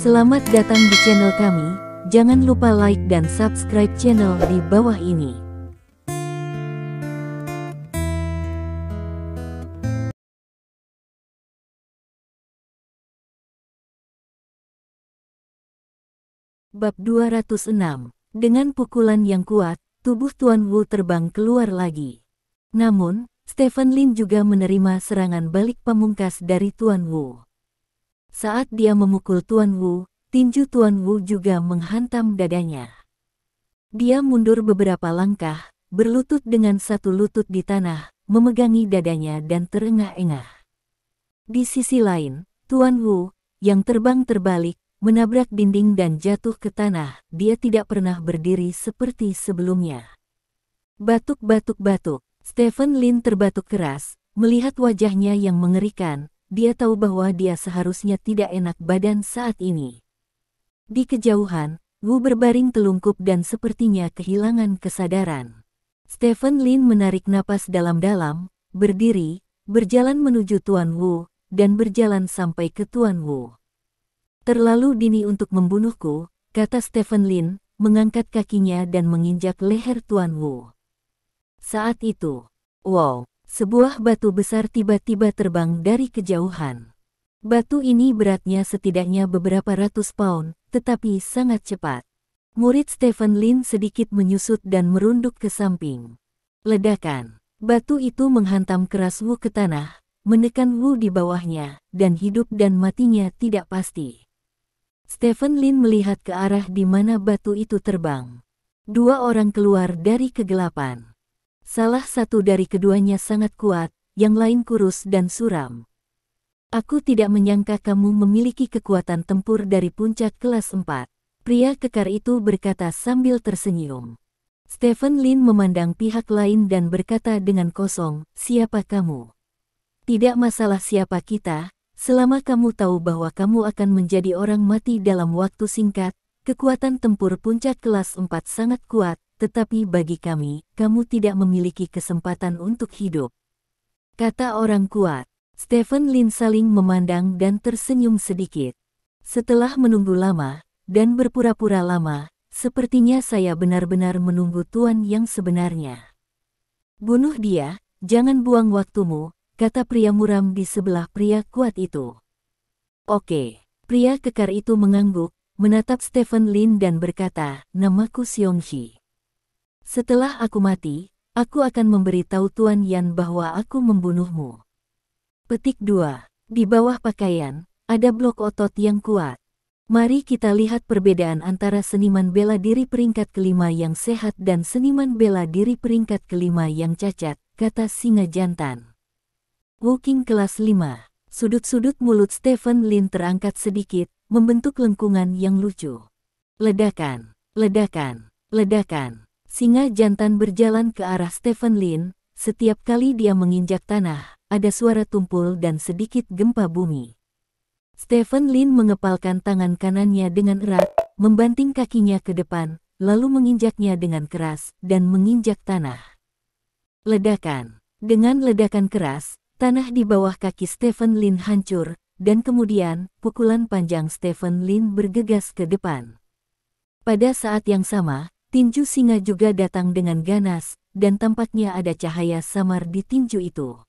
Selamat datang di channel kami, jangan lupa like dan subscribe channel di bawah ini. Bab 206. Dengan pukulan yang kuat, tubuh Tuan Wu terbang keluar lagi. Namun, Stephen Lin juga menerima serangan balik pamungkas dari Tuan Wu. Saat dia memukul Tuan Wu, tinju Tuan Wu juga menghantam dadanya. Dia mundur beberapa langkah, berlutut dengan satu lutut di tanah, memegangi dadanya dan terengah-engah. Di sisi lain, Tuan Wu, yang terbang terbalik, menabrak dinding dan jatuh ke tanah. Dia tidak pernah berdiri seperti sebelumnya. Batuk-batuk-batuk, Stephen Lin terbatuk keras, melihat wajahnya yang mengerikan. Dia tahu bahwa dia seharusnya tidak enak badan saat ini. Di kejauhan, Wu berbaring telungkup dan sepertinya kehilangan kesadaran. Stephen Lin menarik napas dalam-dalam, berdiri, berjalan menuju Tuan Wu, dan berjalan sampai ke Tuan Wu. "Terlalu dini untuk membunuhku," kata Stephen Lin, mengangkat kakinya dan menginjak leher Tuan Wu. Saat itu, wow! Sebuah batu besar tiba-tiba terbang dari kejauhan. Batu ini beratnya setidaknya beberapa ratus pound, tetapi sangat cepat. Murid Stephen Lin sedikit menyusut dan merunduk ke samping. Ledakan. Batu itu menghantam keras Wu ke tanah, menekan Wu di bawahnya, dan hidup dan matinya tidak pasti. Stephen Lin melihat ke arah di mana batu itu terbang. Dua orang keluar dari kegelapan. Salah satu dari keduanya sangat kuat, yang lain kurus dan suram. "Aku tidak menyangka kamu memiliki kekuatan tempur dari puncak kelas 4. Pria kekar itu berkata sambil tersenyum. Stephen Lin memandang pihak lain dan berkata dengan kosong, "Siapa kamu?" "Tidak masalah siapa kita, selama kamu tahu bahwa kamu akan menjadi orang mati dalam waktu singkat. Kekuatan tempur puncak kelas 4 sangat kuat. Tetapi bagi kami, kamu tidak memiliki kesempatan untuk hidup," kata orang kuat. Stephen Lin saling memandang dan tersenyum sedikit. "Setelah menunggu lama, dan berpura-pura lama, sepertinya saya benar-benar menunggu Tuan yang sebenarnya. Bunuh dia, jangan buang waktumu," kata pria muram di sebelah pria kuat itu. "Oke." Pria kekar itu mengangguk, menatap Stephen Lin dan berkata, "Namaku Xiongxi. Setelah aku mati, aku akan memberitahu Tuan Yan bahwa aku membunuhmu." Petik 2. Di bawah pakaian, ada blok otot yang kuat. Mari kita lihat perbedaan antara seniman bela diri peringkat kelima yang sehat dan seniman bela diri peringkat kelima yang cacat, kata singa jantan. Walking kelas 5. Sudut-sudut mulut Stephen Lin terangkat sedikit, membentuk lengkungan yang lucu. Ledakan, ledakan, ledakan. Singa jantan berjalan ke arah Stephen Lin. Setiap kali dia menginjak tanah, ada suara tumpul dan sedikit gempa bumi. Stephen Lin mengepalkan tangan kanannya dengan erat, membanting kakinya ke depan, lalu menginjaknya dengan keras, dan menginjak tanah. Ledakan. Dengan ledakan keras, tanah di bawah kaki Stephen Lin hancur, dan kemudian, pukulan panjang Stephen Lin bergegas ke depan. Pada saat yang sama, tinju singa juga datang dengan ganas, dan tampaknya ada cahaya samar di tinju itu.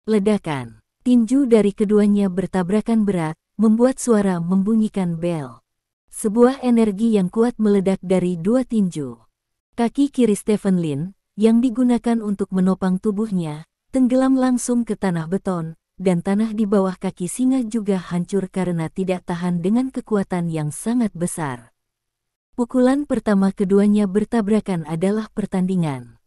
Ledakan. Tinju dari keduanya bertabrakan berat, membuat suara membunyikan bel. Sebuah energi yang kuat meledak dari dua tinju. Kaki kiri Stephen Lin, yang digunakan untuk menopang tubuhnya, tenggelam langsung ke tanah beton, dan tanah di bawah kaki singa juga hancur karena tidak tahan dengan kekuatan yang sangat besar. Pukulan pertama keduanya bertabrakan adalah pertandingan.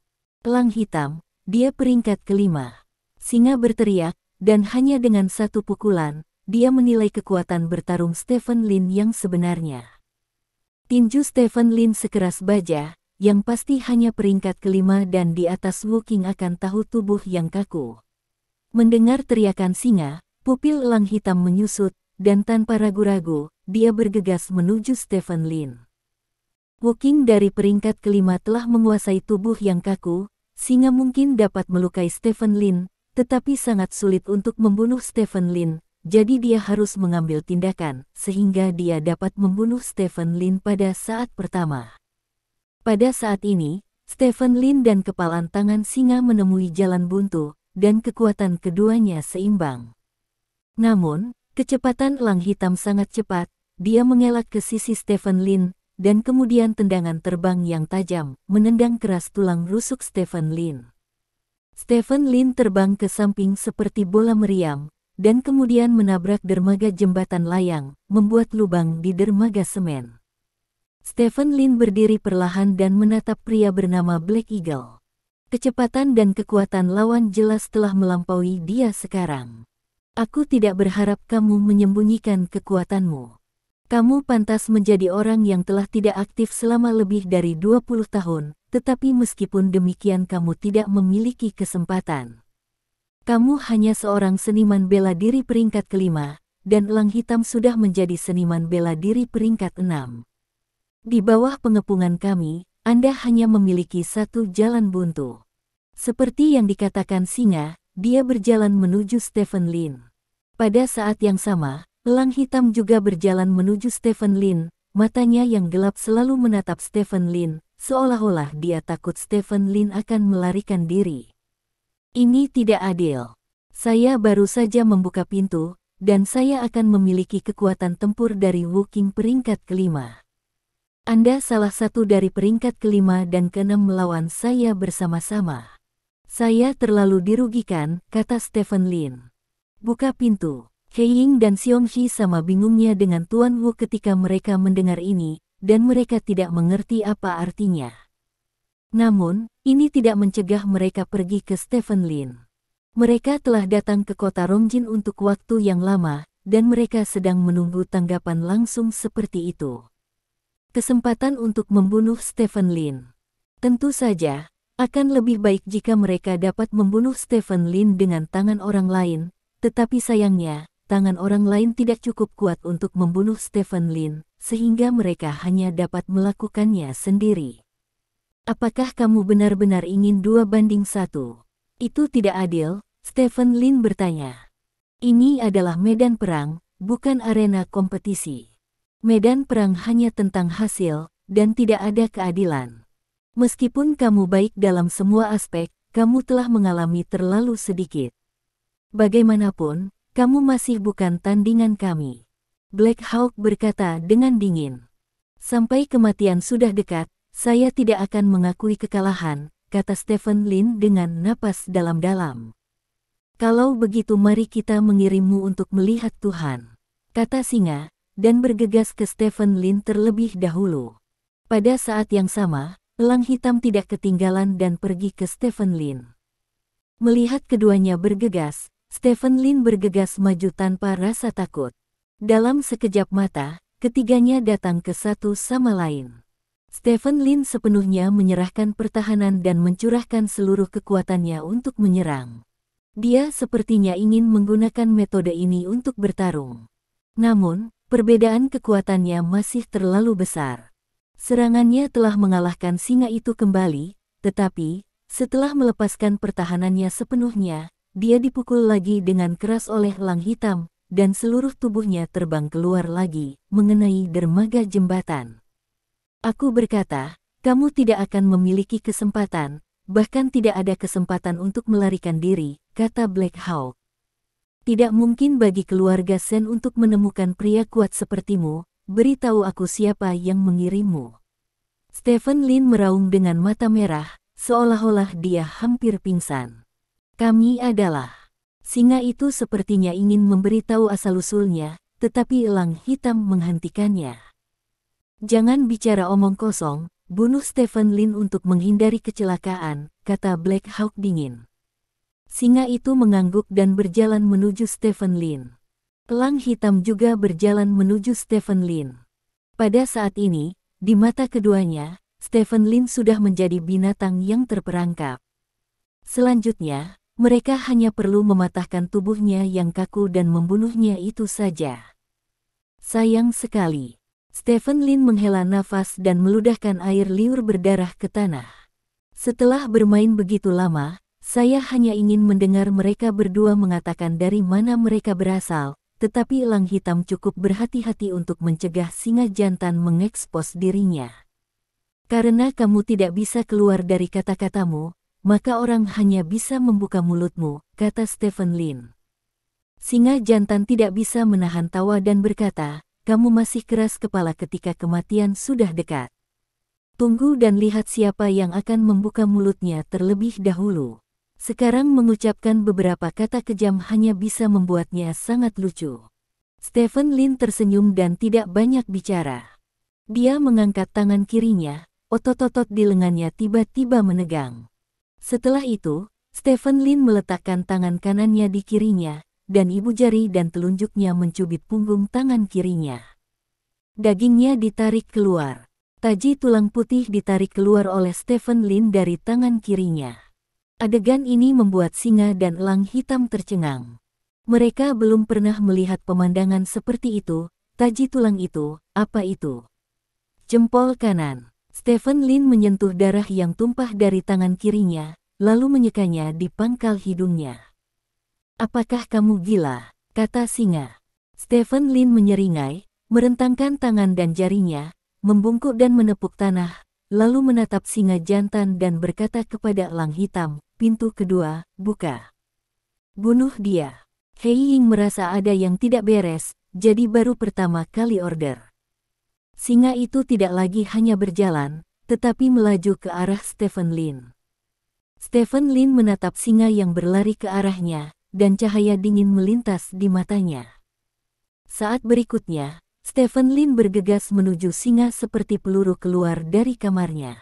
Elang hitam, dia peringkat kelima. Singa berteriak, dan hanya dengan satu pukulan, dia menilai kekuatan bertarung Stephen Lin yang sebenarnya. Tinju Stephen Lin sekeras baja, yang pasti hanya peringkat kelima dan di atas Walking akan tahu tubuh yang kaku. Mendengar teriakan singa, pupil elang hitam menyusut, dan tanpa ragu-ragu, dia bergegas menuju Stephen Lin. Walking dari peringkat kelima telah menguasai tubuh yang kaku. Singa mungkin dapat melukai Stephen Lin, tetapi sangat sulit untuk membunuh Stephen Lin. jadi dia harus mengambil tindakan, sehingga dia dapat membunuh Stephen Lin pada saat pertama. Pada saat ini, Stephen Lin dan kepalan tangan singa menemui jalan buntu, dan kekuatan keduanya seimbang. Namun, kecepatan elang hitam sangat cepat, dia mengelak ke sisi Stephen Lin, dan kemudian tendangan terbang yang tajam, menendang keras tulang rusuk Stephen Lin. Stephen Lin terbang ke samping seperti bola meriam, dan kemudian menabrak dermaga jembatan layang, membuat lubang di dermaga semen. Stephen Lin berdiri perlahan dan menatap pria bernama Black Eagle. Kecepatan dan kekuatan lawan jelas telah melampaui dia sekarang. Aku tidak berharap kamu menyembunyikan kekuatanmu. Kamu pantas menjadi orang yang telah tidak aktif selama lebih dari 20 tahun, tetapi meskipun demikian kamu tidak memiliki kesempatan. Kamu hanya seorang seniman bela diri peringkat kelima, dan elang hitam sudah menjadi seniman bela diri peringkat 6. Di bawah pengepungan kami, Anda hanya memiliki satu jalan buntu. Seperti yang dikatakan singa, dia berjalan menuju Stephen Lin. Pada saat yang sama, elang hitam juga berjalan menuju Stephen Lin, matanya yang gelap selalu menatap Stephen Lin, seolah-olah dia takut Stephen Lin akan melarikan diri. Ini tidak adil. Saya baru saja membuka pintu, dan saya akan memiliki kekuatan tempur dari Wu Qing peringkat kelima. Anda salah satu dari peringkat kelima dan keenam melawan saya bersama-sama. Saya terlalu dirugikan, kata Stephen Lin. Buka pintu. He Ying dan Xiongxi sama bingungnya dengan Tuan Wu ketika mereka mendengar ini, dan mereka tidak mengerti apa artinya. Namun, ini tidak mencegah mereka pergi ke Stephen Lin. Mereka telah datang ke kota Rongjin untuk waktu yang lama, dan mereka sedang menunggu tanggapan langsung seperti itu. Kesempatan untuk membunuh Stephen Lin. Tentu saja, akan lebih baik jika mereka dapat membunuh Stephen Lin dengan tangan orang lain, tetapi sayangnya, tangan orang lain tidak cukup kuat untuk membunuh Stephen Lin, sehingga mereka hanya dapat melakukannya sendiri. Apakah kamu benar-benar ingin 2-1? Itu tidak adil, Stephen Lin bertanya. Ini adalah medan perang, bukan arena kompetisi. Medan perang hanya tentang hasil, dan tidak ada keadilan. Meskipun kamu baik dalam semua aspek, kamu telah mengalami terlalu sedikit. Bagaimanapun, kamu masih bukan tandingan kami. Black Hawk berkata dengan dingin. Sampai kematian sudah dekat, saya tidak akan mengakui kekalahan, kata Stephen Lin dengan napas dalam-dalam. Kalau begitu mari kita mengirimmu untuk melihat Tuhan, kata singa, dan bergegas ke Stephen Lin terlebih dahulu. Pada saat yang sama, elang hitam tidak ketinggalan dan pergi ke Stephen Lin. Melihat keduanya bergegas, Stephen Lin bergegas maju tanpa rasa takut. Dalam sekejap mata, ketiganya datang ke satu sama lain. Stephen Lin sepenuhnya menyerahkan pertahanan dan mencurahkan seluruh kekuatannya untuk menyerang. Dia sepertinya ingin menggunakan metode ini untuk bertarung. Namun, perbedaan kekuatannya masih terlalu besar. Serangannya telah mengalahkan singa itu kembali, tetapi, setelah melepaskan pertahanannya sepenuhnya, dia dipukul lagi dengan keras oleh elang hitam, dan seluruh tubuhnya terbang keluar lagi, mengenai dermaga jembatan. Aku berkata, kamu tidak akan memiliki kesempatan, bahkan tidak ada kesempatan untuk melarikan diri, kata Black Hawk. Tidak mungkin bagi keluarga Sen untuk menemukan pria kuat sepertimu, beritahu aku siapa yang mengirimmu. Stephen Lin meraung dengan mata merah, seolah-olah dia hampir pingsan. Kami adalah. Singa itu sepertinya ingin memberitahu asal-usulnya, tetapi elang hitam menghentikannya. Jangan bicara omong kosong, bunuh Stephen Lin untuk menghindari kecelakaan, kata Black Hawk dingin. Singa itu mengangguk dan berjalan menuju Stephen Lin. Elang hitam juga berjalan menuju Stephen Lin. Pada saat ini, di mata keduanya, Stephen Lin sudah menjadi binatang yang terperangkap. Selanjutnya, mereka hanya perlu mematahkan tubuhnya yang kaku dan membunuhnya itu saja. Sayang sekali. Stephen Lin menghela nafas dan meludahkan air liur berdarah ke tanah. Setelah bermain begitu lama, saya hanya ingin mendengar mereka berdua mengatakan dari mana mereka berasal, tetapi elang hitam cukup berhati-hati untuk mencegah singa jantan mengekspos dirinya. Karena kamu tidak bisa keluar dari kata-katamu, maka orang hanya bisa membuka mulutmu, kata Stephen Lin. Singa jantan tidak bisa menahan tawa dan berkata, kamu masih keras kepala ketika kematian sudah dekat. Tunggu dan lihat siapa yang akan membuka mulutnya terlebih dahulu. Sekarang mengucapkan beberapa kata kejam hanya bisa membuatnya sangat lucu. Stephen Lin tersenyum dan tidak banyak bicara. Dia mengangkat tangan kirinya, otot-otot di lengannya tiba-tiba menegang. Setelah itu, Stephen Lin meletakkan tangan kanannya di kirinya, dan ibu jari dan telunjuknya mencubit punggung tangan kirinya. Dagingnya ditarik keluar. Taji tulang putih ditarik keluar oleh Stephen Lin dari tangan kirinya. Adegan ini membuat singa dan elang hitam tercengang. Mereka belum pernah melihat pemandangan seperti itu. Taji tulang itu, apa itu? Jempol kanan. Stephen Lin menyentuh darah yang tumpah dari tangan kirinya, lalu menyekanya di pangkal hidungnya. Apakah kamu gila? Kata singa. Stephen Lin menyeringai, merentangkan tangan dan jarinya, membungkuk dan menepuk tanah, lalu menatap singa jantan dan berkata kepada elang hitam, pintu kedua, buka. Bunuh dia. Hei Ying merasa ada yang tidak beres, jadi baru pertama kali order. Singa itu tidak lagi hanya berjalan, tetapi melaju ke arah Stephen Lin. Stephen Lin menatap singa yang berlari ke arahnya, dan cahaya dingin melintas di matanya. Saat berikutnya, Stephen Lin bergegas menuju singa seperti peluru keluar dari kamarnya.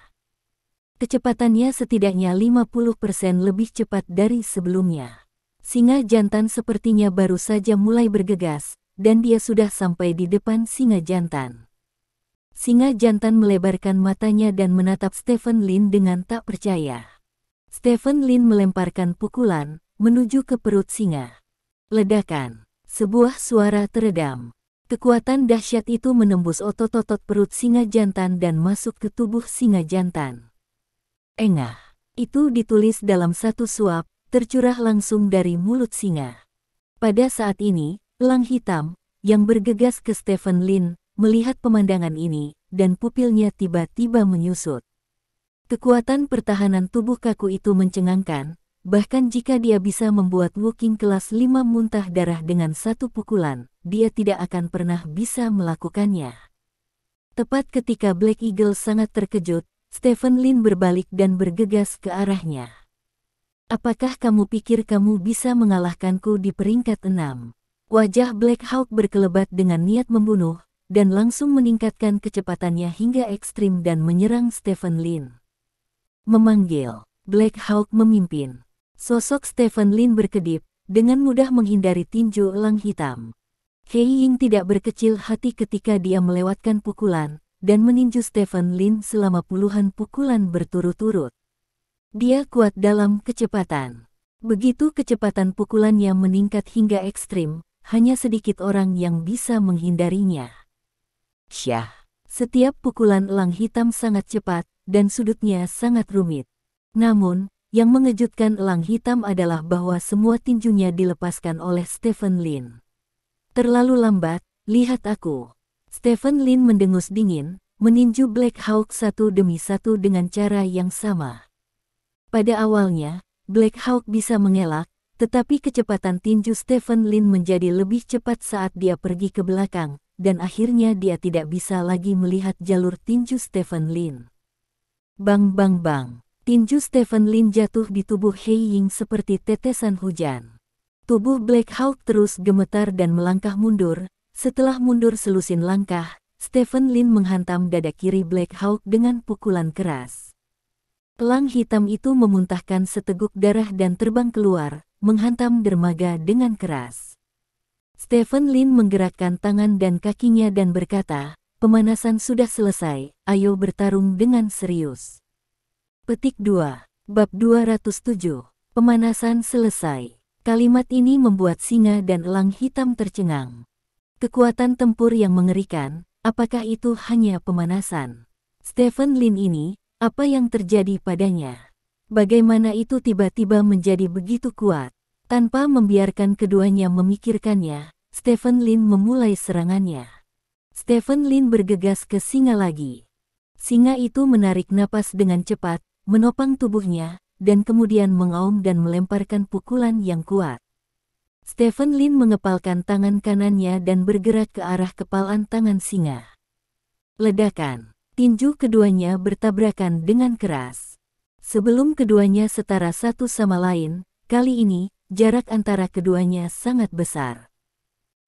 Kecepatannya setidaknya 50% lebih cepat dari sebelumnya. Singa jantan sepertinya baru saja mulai bergegas, dan dia sudah sampai di depan singa jantan. Singa jantan melebarkan matanya dan menatap Stephen Lin dengan tak percaya. Stephen Lin melemparkan pukulan, menuju ke perut singa. Ledakan. Sebuah suara teredam. Kekuatan dahsyat itu menembus otot-otot perut singa jantan dan masuk ke tubuh singa jantan. Engah. Itu ditulis dalam satu suap, tercurah langsung dari mulut singa. Pada saat ini, elang hitam, yang bergegas ke Stephen Lin, melihat pemandangan ini, dan pupilnya tiba-tiba menyusut. Kekuatan pertahanan tubuh kaku itu mencengangkan, bahkan jika dia bisa membuat Wu Qing kelas 5 muntah darah dengan satu pukulan, dia tidak akan pernah bisa melakukannya. Tepat ketika Black Eagle sangat terkejut, Stephen Lin berbalik dan bergegas ke arahnya. Apakah kamu pikir kamu bisa mengalahkanku di peringkat 6? Wajah Black Hawk berkelebat dengan niat membunuh, dan langsung meningkatkan kecepatannya hingga ekstrim dan menyerang Stephen Lin. Memanggil, Black Hawk memimpin. Sosok Stephen Lin berkedip, dengan mudah menghindari tinju elang hitam. Hei Ying tidak berkecil hati ketika dia melewatkan pukulan, dan meninju Stephen Lin selama puluhan pukulan berturut-turut. Dia kuat dalam kecepatan. Begitu kecepatan pukulannya meningkat hingga ekstrim, hanya sedikit orang yang bisa menghindarinya. Syah. Setiap pukulan elang hitam sangat cepat, dan sudutnya sangat rumit. Namun, yang mengejutkan elang hitam adalah bahwa semua tinjunya dilepaskan oleh Stephen Lin. Terlalu lambat, lihat aku. Stephen Lin mendengus dingin, meninju Black Hawk satu demi satu dengan cara yang sama. Pada awalnya, Black Hawk bisa mengelak, tetapi kecepatan tinju Stephen Lin menjadi lebih cepat saat dia pergi ke belakang, dan akhirnya dia tidak bisa lagi melihat jalur tinju Stephen Lin. Bang bang bang, tinju Stephen Lin jatuh di tubuh Hei Ying seperti tetesan hujan. Tubuh Black Hawk terus gemetar dan melangkah mundur. Setelah mundur selusin langkah, Stephen Lin menghantam dada kiri Black Hawk dengan pukulan keras. Elang hitam itu memuntahkan seteguk darah dan terbang keluar, menghantam dermaga dengan keras. Stephen Lin menggerakkan tangan dan kakinya dan berkata, pemanasan sudah selesai, ayo bertarung dengan serius. Petik 2, Bab 207, Pemanasan selesai. Kalimat ini membuat singa dan elang hitam tercengang. Kekuatan tempur yang mengerikan, apakah itu hanya pemanasan? Stephen Lin ini, apa yang terjadi padanya? Bagaimana itu tiba-tiba menjadi begitu kuat? Tanpa membiarkan keduanya memikirkannya, Stephen Lin memulai serangannya. Stephen Lin bergegas ke singa lagi. Singa itu menarik napas dengan cepat, menopang tubuhnya, dan kemudian mengaum dan melemparkan pukulan yang kuat. Stephen Lin mengepalkan tangan kanannya dan bergerak ke arah kepalan tangan singa. Ledakan. Tinju keduanya bertabrakan dengan keras. Sebelum keduanya setara satu sama lain, kali ini, jarak antara keduanya sangat besar.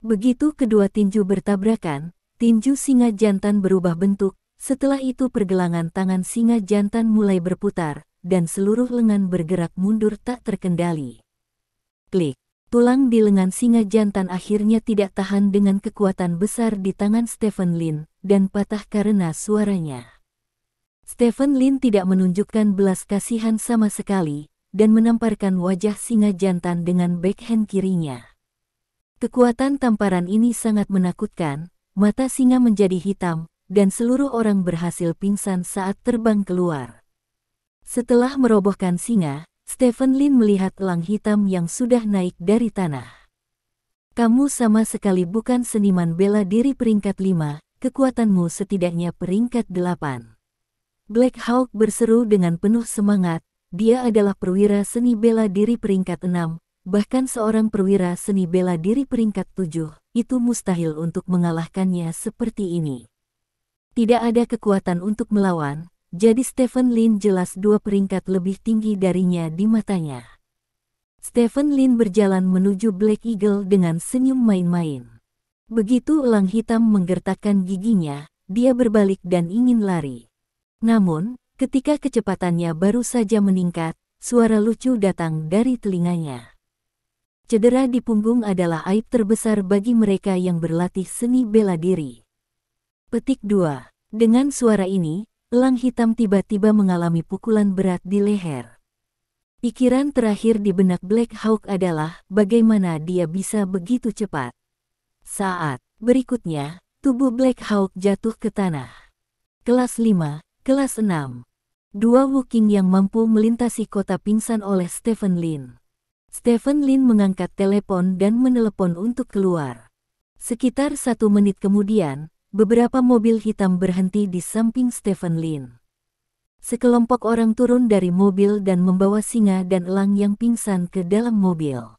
Begitu kedua tinju bertabrakan, tinju singa jantan berubah bentuk, setelah itu pergelangan tangan singa jantan mulai berputar, dan seluruh lengan bergerak mundur tak terkendali. Klik. Tulang di lengan singa jantan akhirnya tidak tahan dengan kekuatan besar di tangan Stephen Lin, dan patah karena suaranya. Stephen Lin tidak menunjukkan belas kasihan sama sekali, dan menamparkan wajah singa jantan dengan backhand kirinya. Kekuatan tamparan ini sangat menakutkan, mata singa menjadi hitam, dan seluruh orang berhasil pingsan saat terbang keluar. Setelah merobohkan singa, Stephen Lin melihat elang hitam yang sudah naik dari tanah. Kamu sama sekali bukan seniman bela diri peringkat 5, kekuatanmu setidaknya peringkat 8. Black Hawk berseru dengan penuh semangat, dia adalah perwira seni bela diri peringkat 6, bahkan seorang perwira seni bela diri peringkat 7, itu mustahil untuk mengalahkannya seperti ini. Tidak ada kekuatan untuk melawan, jadi Stephen Lin jelas 2 peringkat lebih tinggi darinya di matanya. Stephen Lin berjalan menuju Black Eagle dengan senyum main-main. Begitu elang hitam menggertakkan giginya, dia berbalik dan ingin lari. Namun, ketika kecepatannya baru saja meningkat, suara lucu datang dari telinganya. Cedera di punggung adalah aib terbesar bagi mereka yang berlatih seni bela diri. Petik 2. Dengan suara ini, elang hitam tiba-tiba mengalami pukulan berat di leher. Pikiran terakhir di benak Black Hawk adalah bagaimana dia bisa begitu cepat. Saat berikutnya, tubuh Black Hawk jatuh ke tanah. Kelas 5, kelas 6. 2 Woking yang mampu melintasi kota pingsan oleh Stephen Lin. Stephen Lin mengangkat telepon dan menelepon untuk keluar. Sekitar 1 menit kemudian, beberapa mobil hitam berhenti di samping Stephen Lin. Sekelompok orang turun dari mobil dan membawa singa dan elang yang pingsan ke dalam mobil.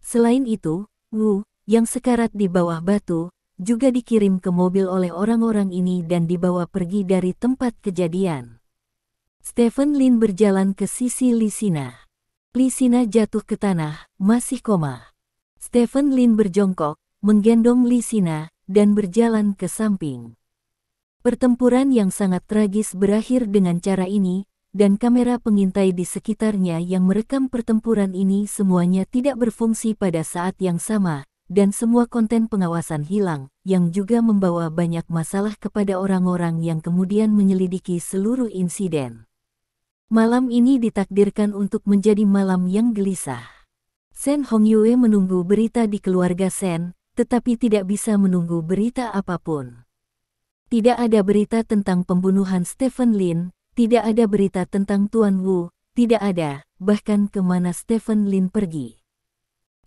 Selain itu, Wu, yang sekarat di bawah batu, juga dikirim ke mobil oleh orang-orang ini dan dibawa pergi dari tempat kejadian. Stephen Lin berjalan ke sisi Lisina. Lisina jatuh ke tanah, masih koma. Stephen Lin berjongkok, menggendong Lisina, dan berjalan ke samping. Pertempuran yang sangat tragis berakhir dengan cara ini, dan kamera pengintai di sekitarnya yang merekam pertempuran ini semuanya tidak berfungsi pada saat yang sama, dan semua konten pengawasan hilang, yang juga membawa banyak masalah kepada orang-orang yang kemudian menyelidiki seluruh insiden. Malam ini ditakdirkan untuk menjadi malam yang gelisah. Shen Hongyue menunggu berita di keluarga Shen, tetapi tidak bisa menunggu berita apapun. Tidak ada berita tentang pembunuhan Stephen Lin, tidak ada berita tentang Tuan Wu, tidak ada, bahkan kemana Stephen Lin pergi.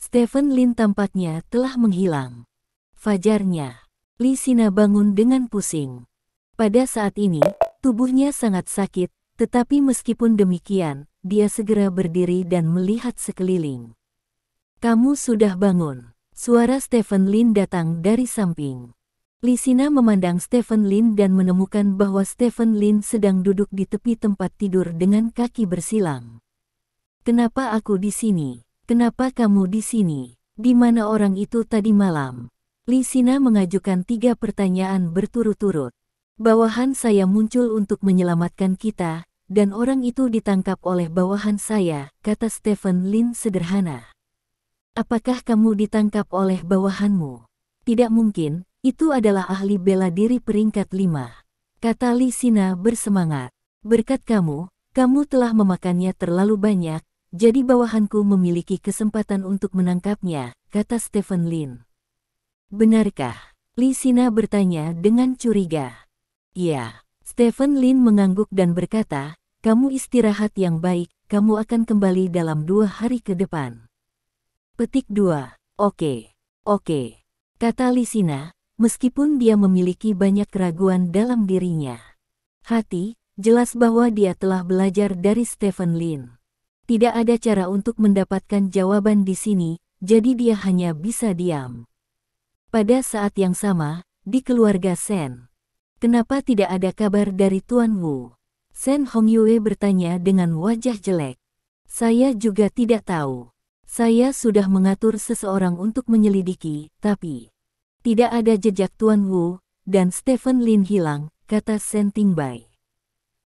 Stephen Lin tampaknya telah menghilang. Fajarnya, Lisina bangun dengan pusing. Pada saat ini, tubuhnya sangat sakit, tetapi meskipun demikian, dia segera berdiri dan melihat sekeliling. Kamu sudah bangun. Suara Stephen Lin datang dari samping. Lisina memandang Stephen Lin dan menemukan bahwa Stephen Lin sedang duduk di tepi tempat tidur dengan kaki bersilang. Kenapa aku di sini? Kenapa kamu di sini? Di mana orang itu tadi malam? Lisina mengajukan 3 pertanyaan berturut-turut. Bawahan saya muncul untuk menyelamatkan kita, dan orang itu ditangkap oleh bawahan saya, kata Stephen Lin sederhana. Apakah kamu ditangkap oleh bawahanmu? Tidak mungkin, itu adalah ahli bela diri peringkat 5, kata Lisina bersemangat. Berkat kamu telah memakannya terlalu banyak, jadi bawahanku memiliki kesempatan untuk menangkapnya, kata Stephen Lin. Benarkah? Lisina bertanya dengan curiga. Ya, Stephen Lin mengangguk dan berkata, kamu istirahat yang baik, kamu akan kembali dalam 2 hari ke depan. Petik 2. Oke. Oke, kata Lisina, meskipun dia memiliki banyak keraguan dalam dirinya. Hati, jelas bahwa dia telah belajar dari Stephen Lin. Tidak ada cara untuk mendapatkan jawaban di sini, jadi dia hanya bisa diam. Pada saat yang sama, di keluarga Sen. Kenapa tidak ada kabar dari Tuan Wu? Sen Hongyue bertanya dengan wajah jelek. Saya juga tidak tahu. Saya sudah mengatur seseorang untuk menyelidiki, tapi tidak ada jejak Tuan Wu, dan Stephen Lin hilang, kata Sen Tingbai.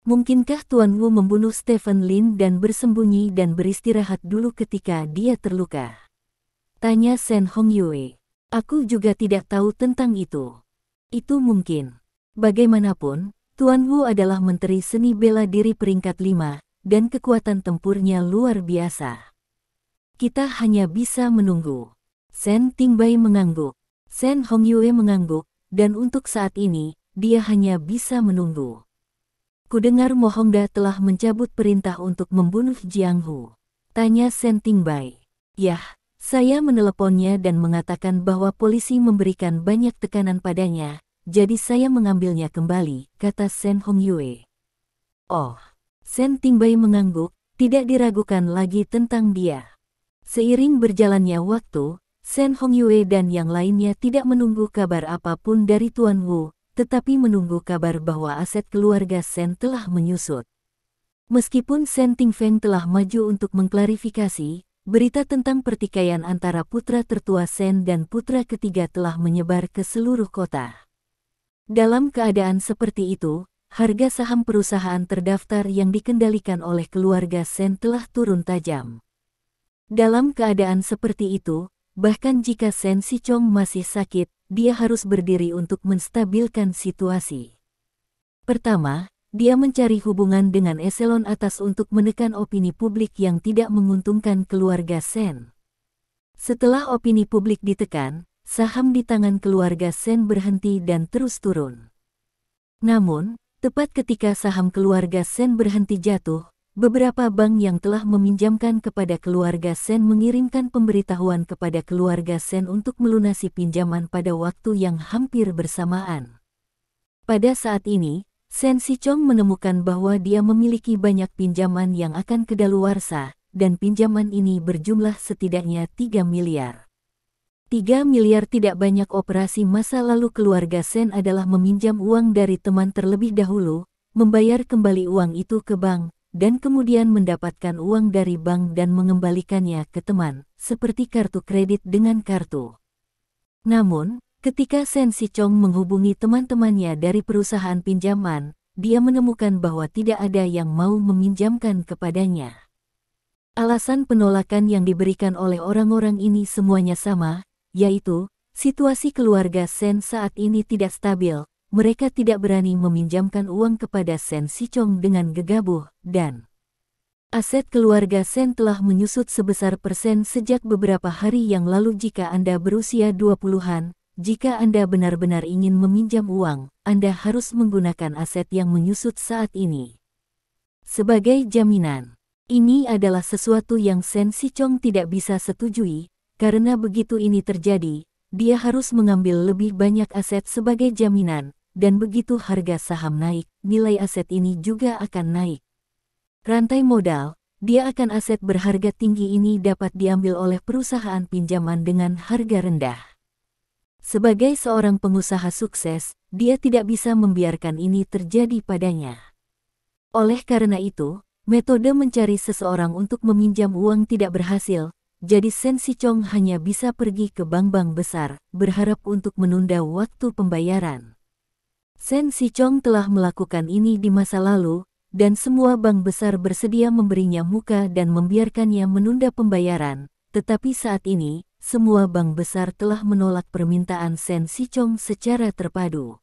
Mungkinkah Tuan Wu membunuh Stephen Lin dan bersembunyi dan beristirahat dulu ketika dia terluka? Tanya Sen Hongyue. Aku juga tidak tahu tentang itu. Itu mungkin. Bagaimanapun, Tuan Wu adalah Menteri Seni Bela Diri peringkat 5, dan kekuatan tempurnya luar biasa. Kita hanya bisa menunggu. Sen Tingbai mengangguk. Sen Hongyue mengangguk, dan untuk saat ini, dia hanya bisa menunggu. Kudengar Mo Hongda telah mencabut perintah untuk membunuh Jiang Hu. Tanya Sen Tingbai. Yah, saya meneleponnya dan mengatakan bahwa polisi memberikan banyak tekanan padanya, jadi saya mengambilnya kembali, kata Sen Hongyue. Oh, Sen Tingbai mengangguk, tidak diragukan lagi tentang dia. Seiring berjalannya waktu, Sen Hongyue dan yang lainnya tidak menunggu kabar apapun dari Tuan Wu, tetapi menunggu kabar bahwa aset keluarga Sen telah menyusut. Meskipun Sen Tingfeng telah maju untuk mengklarifikasi, berita tentang pertikaian antara putra tertua Sen dan putra ketiga telah menyebar ke seluruh kota. Dalam keadaan seperti itu, harga saham perusahaan terdaftar yang dikendalikan oleh keluarga Sen telah turun tajam. Dalam keadaan seperti itu, bahkan jika Sen Sichong masih sakit, dia harus berdiri untuk menstabilkan situasi. Pertama, dia mencari hubungan dengan eselon atas untuk menekan opini publik yang tidak menguntungkan keluarga Sen. Setelah opini publik ditekan, saham di tangan keluarga Sen berhenti dan terus turun. Namun, tepat ketika saham keluarga Sen berhenti jatuh, beberapa bank yang telah meminjamkan kepada keluarga Sen mengirimkan pemberitahuan kepada keluarga Sen untuk melunasi pinjaman pada waktu yang hampir bersamaan. Pada saat ini, Sen Sichong menemukan bahwa dia memiliki banyak pinjaman yang akan kedaluarsa, dan pinjaman ini berjumlah setidaknya 3 miliar. 3 miliar tidak banyak. Operasi masa lalu keluarga Sen adalah meminjam uang dari teman terlebih dahulu, membayar kembali uang itu ke bank, dan kemudian mendapatkan uang dari bank dan mengembalikannya ke teman, seperti kartu kredit dengan kartu. Namun, ketika Sen Sichong menghubungi teman-temannya dari perusahaan pinjaman, dia menemukan bahwa tidak ada yang mau meminjamkan kepadanya. Alasan penolakan yang diberikan oleh orang-orang ini semuanya sama, yaitu, situasi keluarga Sen saat ini tidak stabil. Mereka tidak berani meminjamkan uang kepada Sen Sichong dengan gegabah, dan aset keluarga Sen telah menyusut sebesar persen sejak beberapa hari yang lalu. Jika Anda berusia 20-an, jika Anda benar-benar ingin meminjam uang, Anda harus menggunakan aset yang menyusut saat ini sebagai jaminan. Ini adalah sesuatu yang Sen Sichong tidak bisa setujui, karena begitu ini terjadi, dia harus mengambil lebih banyak aset sebagai jaminan. Dan begitu harga saham naik, nilai aset ini juga akan naik. Rantai modal, dia akan aset berharga tinggi ini dapat diambil oleh perusahaan pinjaman dengan harga rendah. Sebagai seorang pengusaha sukses, dia tidak bisa membiarkan ini terjadi padanya. Oleh karena itu, metode mencari seseorang untuk meminjam uang tidak berhasil, jadi Sen Sichong hanya bisa pergi ke bank-bank besar, berharap untuk menunda waktu pembayaran. Sen Sichong telah melakukan ini di masa lalu, dan semua bank besar bersedia memberinya muka dan membiarkannya menunda pembayaran, tetapi saat ini, semua bank besar telah menolak permintaan Sen Sichong secara terpadu.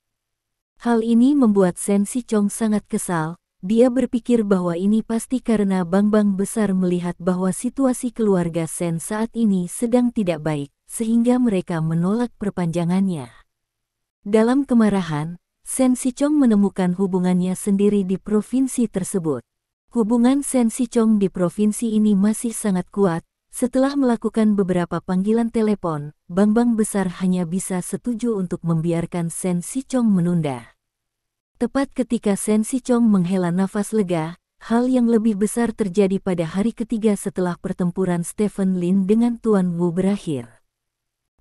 Hal ini membuat Sen Sichong sangat kesal. Dia berpikir bahwa ini pasti karena bank-bank besar melihat bahwa situasi keluarga Sen saat ini sedang tidak baik, sehingga mereka menolak perpanjangannya. Dalam kemarahan, Sen Sichong menemukan hubungannya sendiri di provinsi tersebut. Hubungan Sen Sichong di provinsi ini masih sangat kuat, setelah melakukan beberapa panggilan telepon, bank-bank besar hanya bisa setuju untuk membiarkan Shen Sichong menunda. Tepat ketika Shen Sichong menghela nafas lega, hal yang lebih besar terjadi pada hari ketiga setelah pertempuran Stephen Lin dengan Tuan Wu berakhir.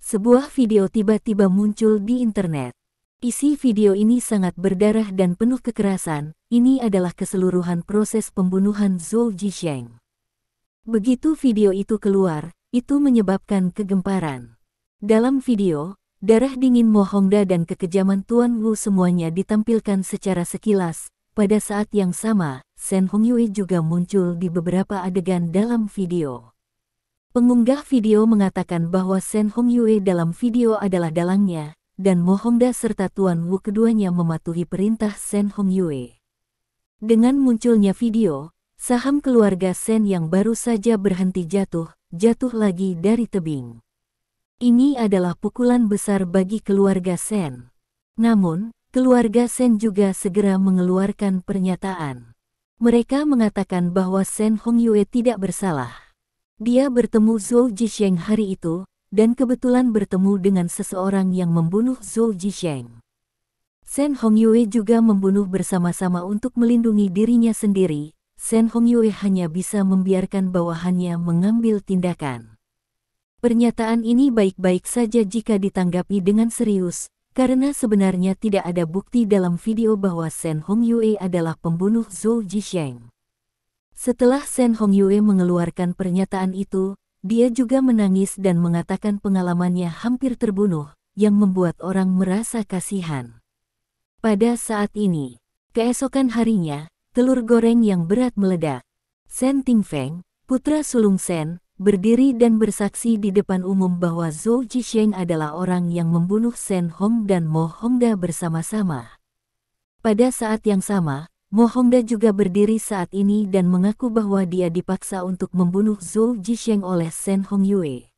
Sebuah video tiba-tiba muncul di internet. Isi video ini sangat berdarah dan penuh kekerasan. Ini adalah keseluruhan proses pembunuhan Zhou Zhisheng. Begitu video itu keluar, itu menyebabkan kegemparan. Dalam video, darah dingin Mo Hongda dan kekejaman Tuan Wu semuanya ditampilkan secara sekilas. Pada saat yang sama, Shen Hongyue juga muncul di beberapa adegan dalam video. Pengunggah video mengatakan bahwa Shen Hongyue dalam video adalah dalangnya, dan Mo Hongda serta Tuan Wu keduanya mematuhi perintah Shen Hongyue. Dengan munculnya video, saham keluarga Shen yang baru saja berhenti jatuh lagi dari tebing. Ini adalah pukulan besar bagi keluarga Shen. Namun, keluarga Shen juga segera mengeluarkan pernyataan. Mereka mengatakan bahwa Shen Hongyue tidak bersalah. Dia bertemu Zhou Zhisheng hari itu, dan kebetulan bertemu dengan seseorang yang membunuh Zhou Zhisheng. Shen Hongyue juga membunuh bersama-sama untuk melindungi dirinya sendiri. Shen Hongyue hanya bisa membiarkan bawahannya mengambil tindakan. Pernyataan ini baik-baik saja jika ditanggapi dengan serius, karena sebenarnya tidak ada bukti dalam video bahwa Shen Hongyue adalah pembunuh Zhou Zhisheng. Setelah Shen Hongyue mengeluarkan pernyataan itu, dia juga menangis dan mengatakan pengalamannya hampir terbunuh, yang membuat orang merasa kasihan. Pada saat ini, keesokan harinya, telur goreng yang berat meledak. Shen Tingfeng, putra sulung Shen, berdiri dan bersaksi di depan umum bahwa Zhou Zhisheng adalah orang yang membunuh Shen Hong dan Mo Hongda bersama-sama. Pada saat yang sama, Mo Hongda juga berdiri saat ini dan mengaku bahwa dia dipaksa untuk membunuh Zhou Zhisheng oleh Shen Hongyue.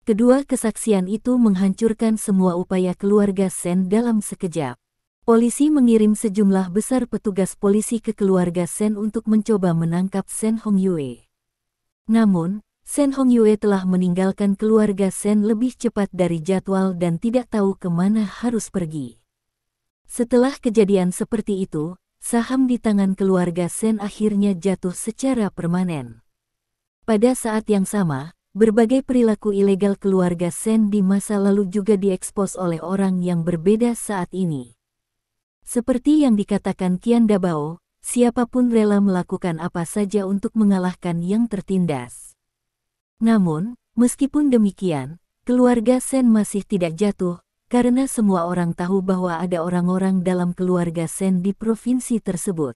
Kedua kesaksian itu menghancurkan semua upaya keluarga Shen dalam sekejap. Polisi mengirim sejumlah besar petugas polisi ke keluarga Shen untuk mencoba menangkap Shen Hongyue. Namun, Shen Hongyue telah meninggalkan keluarga Shen lebih cepat dari jadwal dan tidak tahu kemana harus pergi. Setelah kejadian seperti itu, saham di tangan keluarga Shen akhirnya jatuh secara permanen. Pada saat yang sama, berbagai perilaku ilegal keluarga Shen di masa lalu juga diekspos oleh orang yang berbeda saat ini. Seperti yang dikatakan Qian Dabao, siapapun rela melakukan apa saja untuk mengalahkan yang tertindas. Namun, meskipun demikian, keluarga Shen masih tidak jatuh, karena semua orang tahu bahwa ada orang-orang dalam keluarga Shen di provinsi tersebut.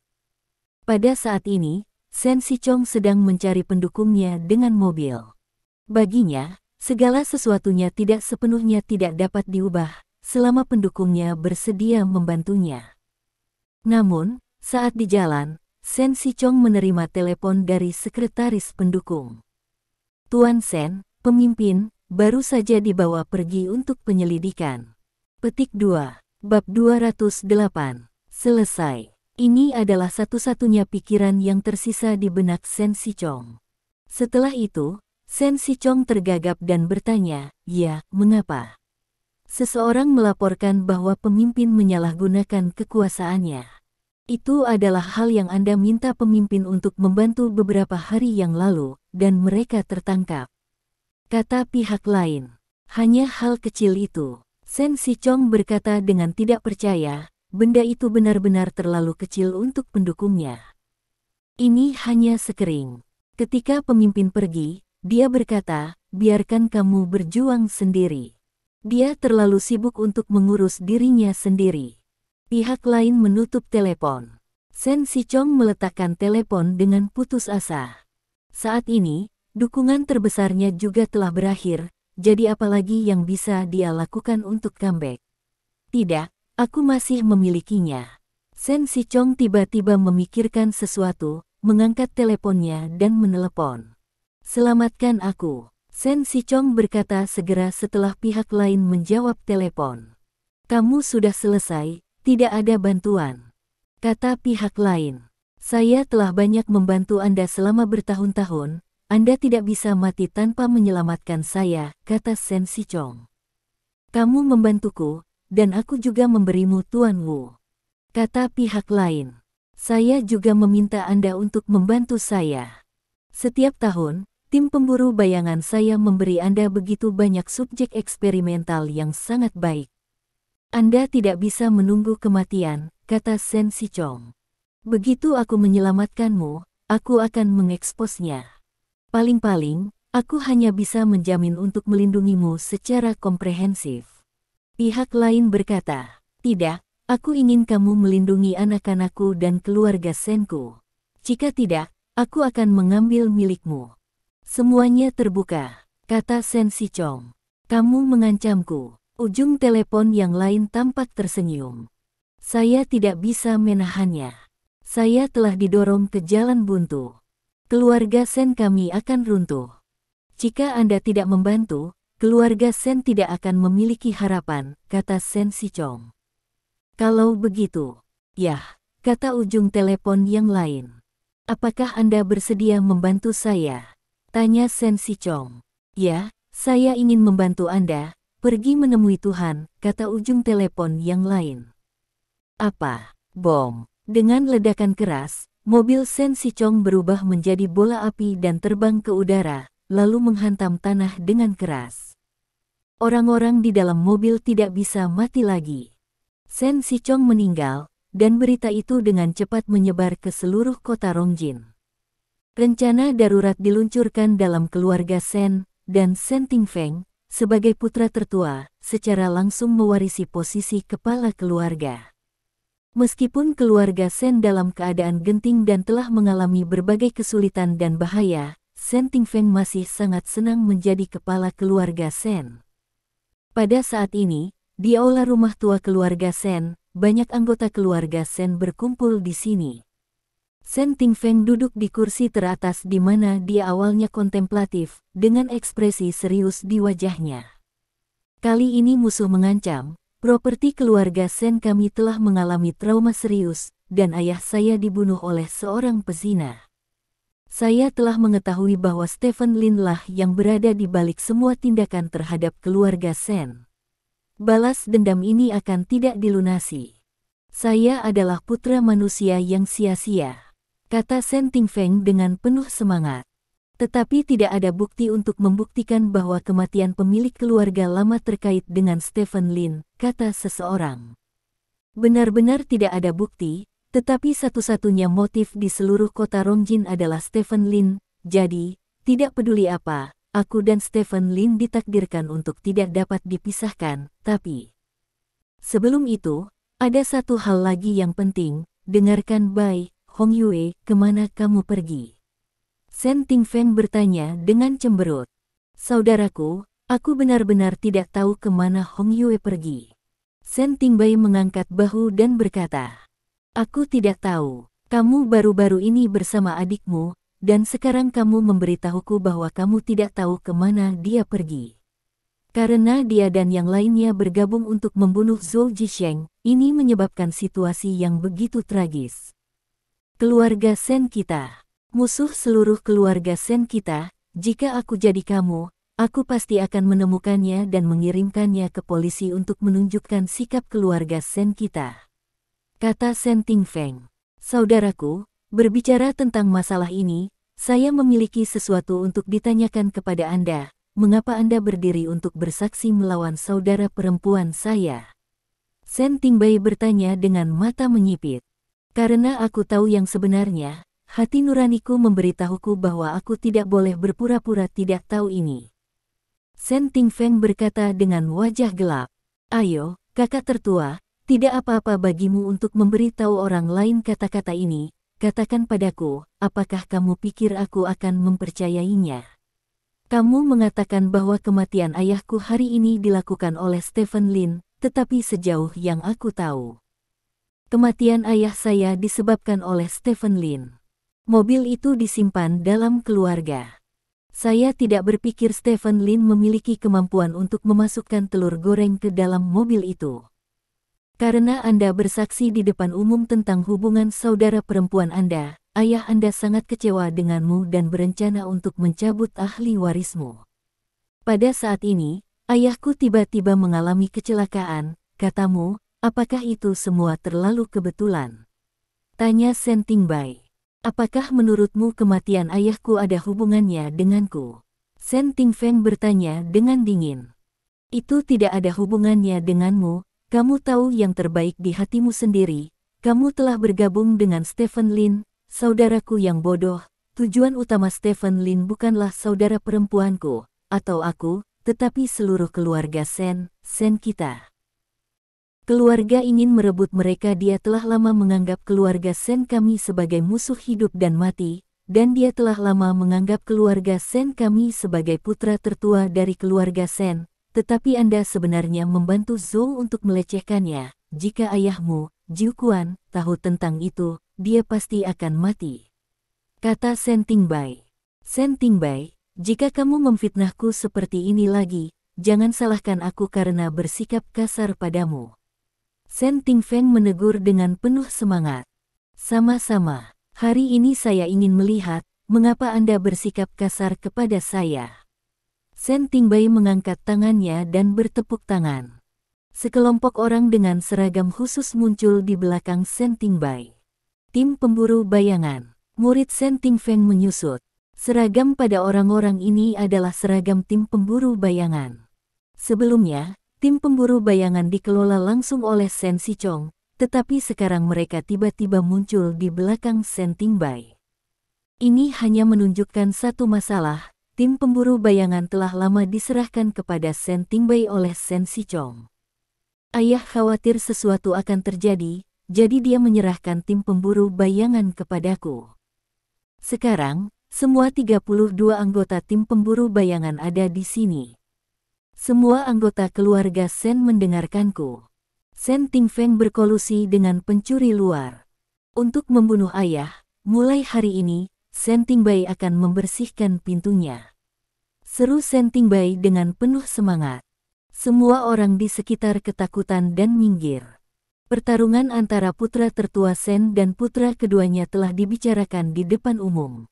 Pada saat ini, Shen Sichong sedang mencari pendukungnya dengan mobil. Baginya, segala sesuatunya tidak sepenuhnya tidak dapat diubah, selama pendukungnya bersedia membantunya. Namun, saat di jalan, Shen Sichong menerima telepon dari sekretaris pendukung. Tuan Shen, pemimpin, baru saja dibawa pergi untuk penyelidikan. Petik 2, bab 208, selesai. Ini adalah satu-satunya pikiran yang tersisa di benak Shen Sichong. Setelah itu, Shen Sichong tergagap dan bertanya, "Ya, mengapa?" Seseorang melaporkan bahwa pemimpin menyalahgunakan kekuasaannya. Itu adalah hal yang Anda minta pemimpin untuk membantu beberapa hari yang lalu, dan mereka tertangkap. Kata pihak lain. Hanya hal kecil itu. Shen Sichong berkata dengan tidak percaya, benda itu benar-benar terlalu kecil untuk pendukungnya. Ini hanya sekering. Ketika pemimpin pergi, dia berkata, biarkan kamu berjuang sendiri. Dia terlalu sibuk untuk mengurus dirinya sendiri. Pihak lain menutup telepon. Shen Sichong meletakkan telepon dengan putus asa. Saat ini, dukungan terbesarnya juga telah berakhir, jadi apalagi yang bisa dia lakukan untuk comeback? Tidak, aku masih memilikinya. Shen Sichong tiba-tiba memikirkan sesuatu, mengangkat teleponnya dan menelepon. Selamatkan aku. Shen Sichong berkata segera setelah pihak lain menjawab telepon. Kamu sudah selesai, tidak ada bantuan. Kata pihak lain. Saya telah banyak membantu Anda selama bertahun-tahun, Anda tidak bisa mati tanpa menyelamatkan saya, kata Shen Sichong. Kamu membantuku, dan aku juga memberimu Tuan Wu. Kata pihak lain. Saya juga meminta Anda untuk membantu saya. Setiap tahun, tim pemburu bayangan saya memberi Anda begitu banyak subjek eksperimental yang sangat baik. Anda tidak bisa menunggu kematian, kata Shen Sichong. Begitu aku menyelamatkanmu, aku akan mengeksposnya. Paling-paling, aku hanya bisa menjamin untuk melindungimu secara komprehensif. Pihak lain berkata, tidak, aku ingin kamu melindungi anak-anakku dan keluarga Shenku. Jika tidak, aku akan mengambil milikmu. Semuanya terbuka, kata Shen Sichong. Kamu mengancamku. Ujung telepon yang lain tampak tersenyum. Saya tidak bisa menahannya. Saya telah didorong ke jalan buntu. Keluarga Shen kami akan runtuh. Jika Anda tidak membantu, keluarga Shen tidak akan memiliki harapan, kata Shen Sichong. Kalau begitu, yah, kata ujung telepon yang lain. Apakah Anda bersedia membantu saya? Tanya Shen Sichong. Ya, saya ingin membantu Anda, pergi menemui Tuhan, kata ujung telepon yang lain. Apa? Bom. Dengan ledakan keras, mobil Shen Sichong berubah menjadi bola api dan terbang ke udara, lalu menghantam tanah dengan keras. Orang-orang di dalam mobil tidak bisa mati lagi. Shen Sichong meninggal, dan berita itu dengan cepat menyebar ke seluruh kota Rongjin. Rencana darurat diluncurkan dalam keluarga Shen, dan Shen Tingfeng, sebagai putra tertua, secara langsung mewarisi posisi kepala keluarga. Meskipun keluarga Shen dalam keadaan genting dan telah mengalami berbagai kesulitan dan bahaya, Shen Tingfeng masih sangat senang menjadi kepala keluarga Shen. Pada saat ini, di aula rumah tua keluarga Shen, banyak anggota keluarga Shen berkumpul di sini. Shen Tingfeng duduk di kursi teratas di mana dia awalnya kontemplatif, dengan ekspresi serius di wajahnya. Kali ini musuh mengancam. Properti keluarga Shen kami telah mengalami trauma serius, dan ayah saya dibunuh oleh seorang pezina. Saya telah mengetahui bahwa Stephen Lin lah yang berada di balik semua tindakan terhadap keluarga Shen. Balas dendam ini akan tidak dilunasi. Saya adalah putra manusia yang sia-sia, kata Shen Tingfeng dengan penuh semangat. Tetapi tidak ada bukti untuk membuktikan bahwa kematian pemilik keluarga lama terkait dengan Stephen Lin, kata seseorang. Benar-benar tidak ada bukti, tetapi satu-satunya motif di seluruh kota Rongjin adalah Stephen Lin, jadi, tidak peduli apa, aku dan Stephen Lin ditakdirkan untuk tidak dapat dipisahkan, tapi... Sebelum itu, ada satu hal lagi yang penting, dengarkan Bai, Hong Yue, kemana kamu pergi? Shen Tingfeng bertanya dengan cemberut. Saudaraku, aku benar-benar tidak tahu kemana Hong Yue pergi. Shen Tingbai mengangkat bahu dan berkata, aku tidak tahu, kamu baru-baru ini bersama adikmu, dan sekarang kamu memberitahuku bahwa kamu tidak tahu kemana dia pergi. Karena dia dan yang lainnya bergabung untuk membunuh Zhou Zisheng, ini menyebabkan situasi yang begitu tragis. Keluarga Shen kita. Musuh seluruh keluarga Shen kita, jika aku jadi kamu, aku pasti akan menemukannya dan mengirimkannya ke polisi untuk menunjukkan sikap keluarga Shen kita. Kata Shen Tingfeng. Saudaraku, berbicara tentang masalah ini, saya memiliki sesuatu untuk ditanyakan kepada Anda, mengapa Anda berdiri untuk bersaksi melawan saudara perempuan saya? Shen Tingbai bertanya dengan mata menyipit. Karena aku tahu yang sebenarnya, hati nuraniku memberitahuku bahwa aku tidak boleh berpura-pura tidak tahu ini. Shen Tingfeng berkata dengan wajah gelap. Ayo, kakak tertua, tidak apa-apa bagimu untuk memberitahu orang lain kata-kata ini, katakan padaku, apakah kamu pikir aku akan mempercayainya? Kamu mengatakan bahwa kematian ayahku hari ini dilakukan oleh Stephen Lin, tetapi sejauh yang aku tahu, kematian ayah saya disebabkan oleh Stephen Lin. Mobil itu disimpan dalam keluarga. Saya tidak berpikir Stephen Lin memiliki kemampuan untuk memasukkan telur goreng ke dalam mobil itu. Karena Anda bersaksi di depan umum tentang hubungan saudara perempuan Anda, ayah Anda sangat kecewa denganmu dan berencana untuk mencabut ahli warismu. Pada saat ini, ayahku tiba-tiba mengalami kecelakaan, katamu, apakah itu semua terlalu kebetulan? Tanya Sentingbai. Apakah menurutmu kematian ayahku ada hubungannya denganku? Sentingfeng bertanya dengan dingin. Itu tidak ada hubungannya denganmu, kamu tahu yang terbaik di hatimu sendiri, kamu telah bergabung dengan Stephen Lin, saudaraku yang bodoh, tujuan utama Stephen Lin bukanlah saudara perempuanku, atau aku, tetapi seluruh keluarga Sen kita. Keluarga ingin merebut mereka. Dia telah lama menganggap keluarga Sen kami sebagai musuh hidup dan mati, dan dia telah lama menganggap keluarga Sen kami sebagai putra tertua dari keluarga Sen, tetapi Anda sebenarnya membantu Zhou untuk melecehkannya. Jika ayahmu, Jiu Quan, tahu tentang itu, dia pasti akan mati. Kata Sentingbai. Sentingbai, jika kamu memfitnahku seperti ini lagi, jangan salahkan aku karena bersikap kasar padamu. Sentingfeng menegur dengan penuh semangat. Sama-sama, hari ini saya ingin melihat, mengapa Anda bersikap kasar kepada saya. Sentingbai mengangkat tangannya dan bertepuk tangan. Sekelompok orang dengan seragam khusus muncul di belakang Sentingbai. Tim pemburu bayangan. Murid Sentingfeng menyusut. Seragam pada orang-orang ini adalah seragam tim pemburu bayangan. Sebelumnya, tim pemburu bayangan dikelola langsung oleh Sen Sichong, tetapi sekarang mereka tiba-tiba muncul di belakang Sentingbai. Ini hanya menunjukkan satu masalah, tim pemburu bayangan telah lama diserahkan kepada Sentingbai oleh Sen Sichong. Ayah khawatir sesuatu akan terjadi, jadi dia menyerahkan tim pemburu bayangan kepadaku. Sekarang, semua 32 anggota tim pemburu bayangan ada di sini. Semua anggota keluarga Sen mendengarkanku. Sentingfeng berkolusi dengan pencuri luar. Untuk membunuh ayah, mulai hari ini, Sentingbai akan membersihkan pintunya. Seru Sentingbai dengan penuh semangat. Semua orang di sekitar ketakutan dan minggir. Pertarungan antara putra tertua Sen dan putra keduanya telah dibicarakan di depan umum.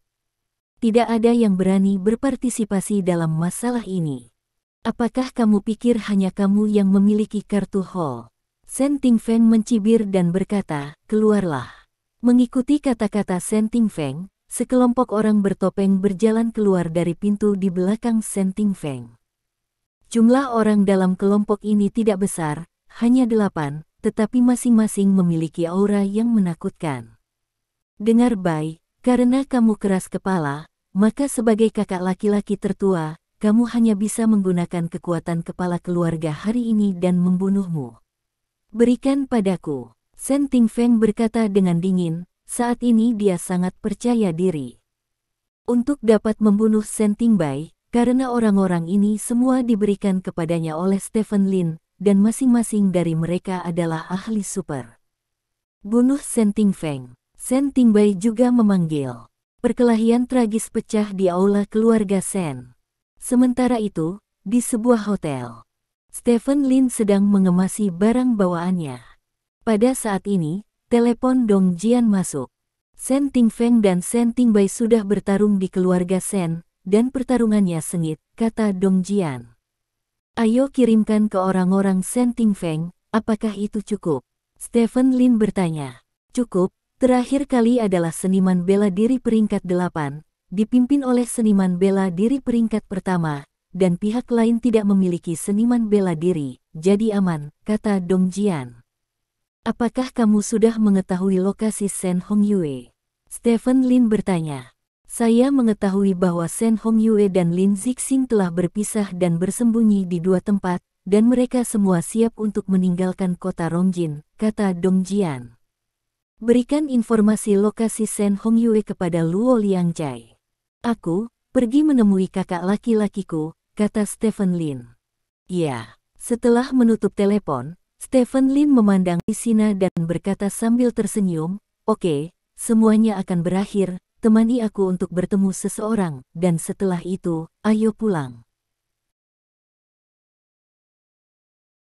Tidak ada yang berani berpartisipasi dalam masalah ini. Apakah kamu pikir hanya kamu yang memiliki kartu hall? Sentingfeng mencibir dan berkata, keluarlah. Mengikuti kata-kata Sentingfeng, sekelompok orang bertopeng berjalan keluar dari pintu di belakang Sentingfeng. Jumlah orang dalam kelompok ini tidak besar, hanya 8, tetapi masing-masing memiliki aura yang menakutkan. Dengar Bai, karena kamu keras kepala, maka sebagai kakak laki-laki tertua, kamu hanya bisa menggunakan kekuatan kepala keluarga hari ini dan membunuhmu. Berikan padaku. Sentingfeng berkata dengan dingin, saat ini dia sangat percaya diri. Untuk dapat membunuh Sentingbai, karena orang-orang ini semua diberikan kepadanya oleh Stephen Lin, dan masing-masing dari mereka adalah ahli super. Bunuh Sentingfeng. Sentingbai juga memanggil. Perkelahian tragis pecah di aula keluarga Sen. Sementara itu, di sebuah hotel, Stephen Lin sedang mengemasi barang bawaannya. Pada saat ini, telepon Dong Jian masuk. Sentingfeng dan Sentingbai sudah bertarung di keluarga Sen, dan pertarungannya sengit, kata Dong Jian. Ayo kirimkan ke orang-orang Sentingfeng, apakah itu cukup? Stephen Lin bertanya. Cukup. Terakhir kali adalah seniman bela diri peringkat 8, dipimpin oleh seniman bela diri peringkat pertama, dan pihak lain tidak memiliki seniman bela diri, jadi aman, kata Dong Jian. Apakah kamu sudah mengetahui lokasi Sen Hongyue? Stephen Lin bertanya. Saya mengetahui bahwa Sen Hongyue dan Lin Zixing telah berpisah dan bersembunyi di 2 tempat, dan mereka semua siap untuk meninggalkan kota Rongjin, kata Dong Jian. Berikan informasi lokasi Sen Hongyue kepada Luo Liangcai. Aku pergi menemui kakak laki-lakiku, kata Stephen Lin. Ya, setelah menutup telepon, Stephen Lin memandang Lisina dan berkata sambil tersenyum, oke, semuanya akan berakhir, temani aku untuk bertemu seseorang, dan setelah itu, ayo pulang.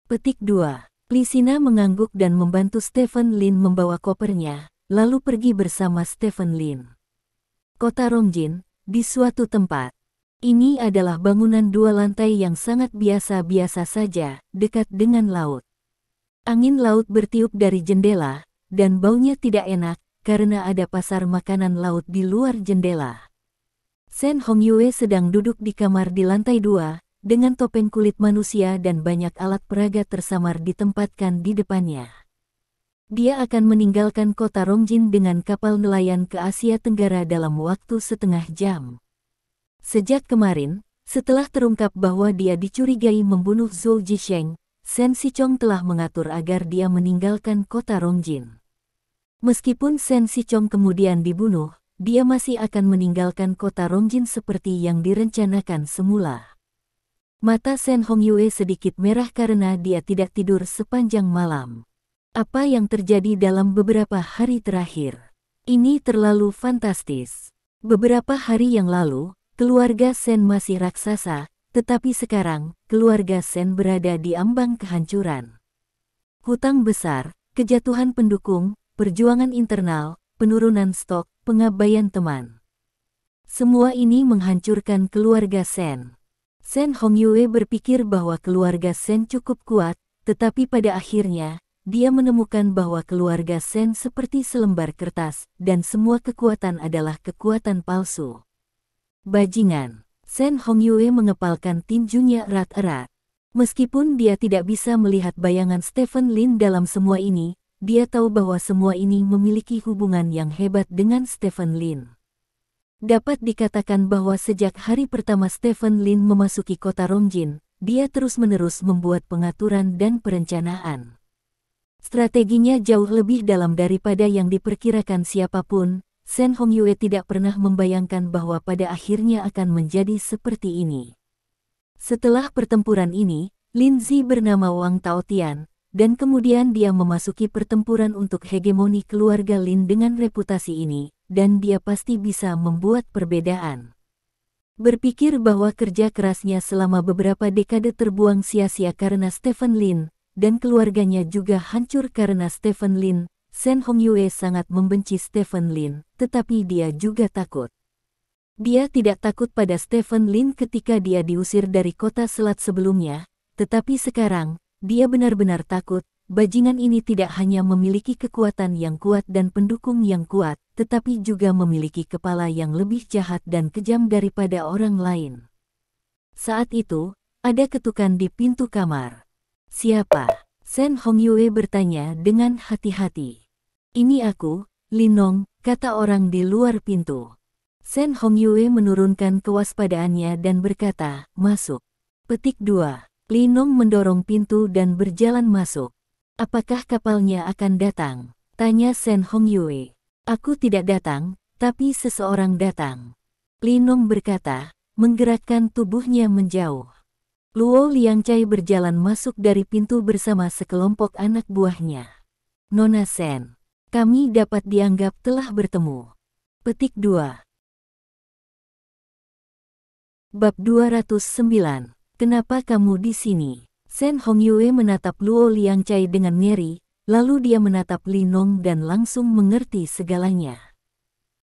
Petik 2. Lisina mengangguk dan membantu Stephen Lin membawa kopernya, lalu pergi bersama Stephen Lin. Kota Rongjin, di suatu tempat. Ini adalah bangunan 2 lantai yang sangat biasa-biasa saja, dekat dengan laut. Angin laut bertiup dari jendela, dan baunya tidak enak, karena ada pasar makanan laut di luar jendela. Shen Hongyue sedang duduk di kamar di lantai 2, dengan topeng kulit manusia dan banyak alat peraga tersamar ditempatkan di depannya. Dia akan meninggalkan kota Rongjin dengan kapal nelayan ke Asia Tenggara dalam waktu setengah jam. Sejak kemarin, setelah terungkap bahwa dia dicurigai membunuh Zhou Jisheng, Shen Sichong telah mengatur agar dia meninggalkan kota Rongjin. Meskipun Shen Sichong kemudian dibunuh, dia masih akan meninggalkan kota Rongjin seperti yang direncanakan semula. Mata Shen Hongyue sedikit merah karena dia tidak tidur sepanjang malam. Apa yang terjadi dalam beberapa hari terakhir? Ini terlalu fantastis. Beberapa hari yang lalu, keluarga Shen masih raksasa, tetapi sekarang, keluarga Shen berada di ambang kehancuran. Hutang besar, kejatuhan pendukung, perjuangan internal, penurunan stok, pengabaian teman. Semua ini menghancurkan keluarga Shen. Shen Hongyue berpikir bahwa keluarga Shen cukup kuat, tetapi pada akhirnya, dia menemukan bahwa keluarga Shen seperti selembar kertas, dan semua kekuatan adalah kekuatan palsu. Bajingan. Shen Hongyue mengepalkan tinjunya erat-erat. Meskipun dia tidak bisa melihat bayangan Stephen Lin dalam semua ini, dia tahu bahwa semua ini memiliki hubungan yang hebat dengan Stephen Lin. Dapat dikatakan bahwa sejak hari pertama Stephen Lin memasuki kota Rongjin, dia terus-menerus membuat pengaturan dan perencanaan. Strateginya jauh lebih dalam daripada yang diperkirakan siapapun. Shen Hongyue tidak pernah membayangkan bahwa pada akhirnya akan menjadi seperti ini. Setelah pertempuran ini, Lin Zi bernama Wang Taotian, dan kemudian dia memasuki pertempuran untuk hegemoni keluarga Lin dengan reputasi ini, dan dia pasti bisa membuat perbedaan. Berpikir bahwa kerja kerasnya selama beberapa dekade terbuang sia-sia karena Stephen Lin, dan keluarganya juga hancur karena Stephen Lin, Shen Hongyue sangat membenci Stephen Lin, tetapi dia juga takut. Dia tidak takut pada Stephen Lin ketika dia diusir dari kota selat sebelumnya, tetapi sekarang, dia benar-benar takut. Bajingan ini tidak hanya memiliki kekuatan yang kuat dan pendukung yang kuat, tetapi juga memiliki kepala yang lebih jahat dan kejam daripada orang lain. Saat itu, ada ketukan di pintu kamar. Siapa? Shen Hongyue bertanya dengan hati-hati. Ini aku, Linong, kata orang di luar pintu. Shen Hongyue menurunkan kewaspadaannya dan berkata, masuk. Petik 2. Linong mendorong pintu dan berjalan masuk. Apakah kapalnya akan datang? Tanya Shen Hongyue. Aku tidak datang, tapi seseorang datang. Linong berkata, menggerakkan tubuhnya menjauh. Luo Liangcai berjalan masuk dari pintu bersama sekelompok anak buahnya. Nona Shen, kami dapat dianggap telah bertemu. Petik 2. Bab 209. Kenapa kamu di sini? Shen Hongyue menatap Luo Liangcai dengan ngeri, lalu dia menatap Linong dan langsung mengerti segalanya.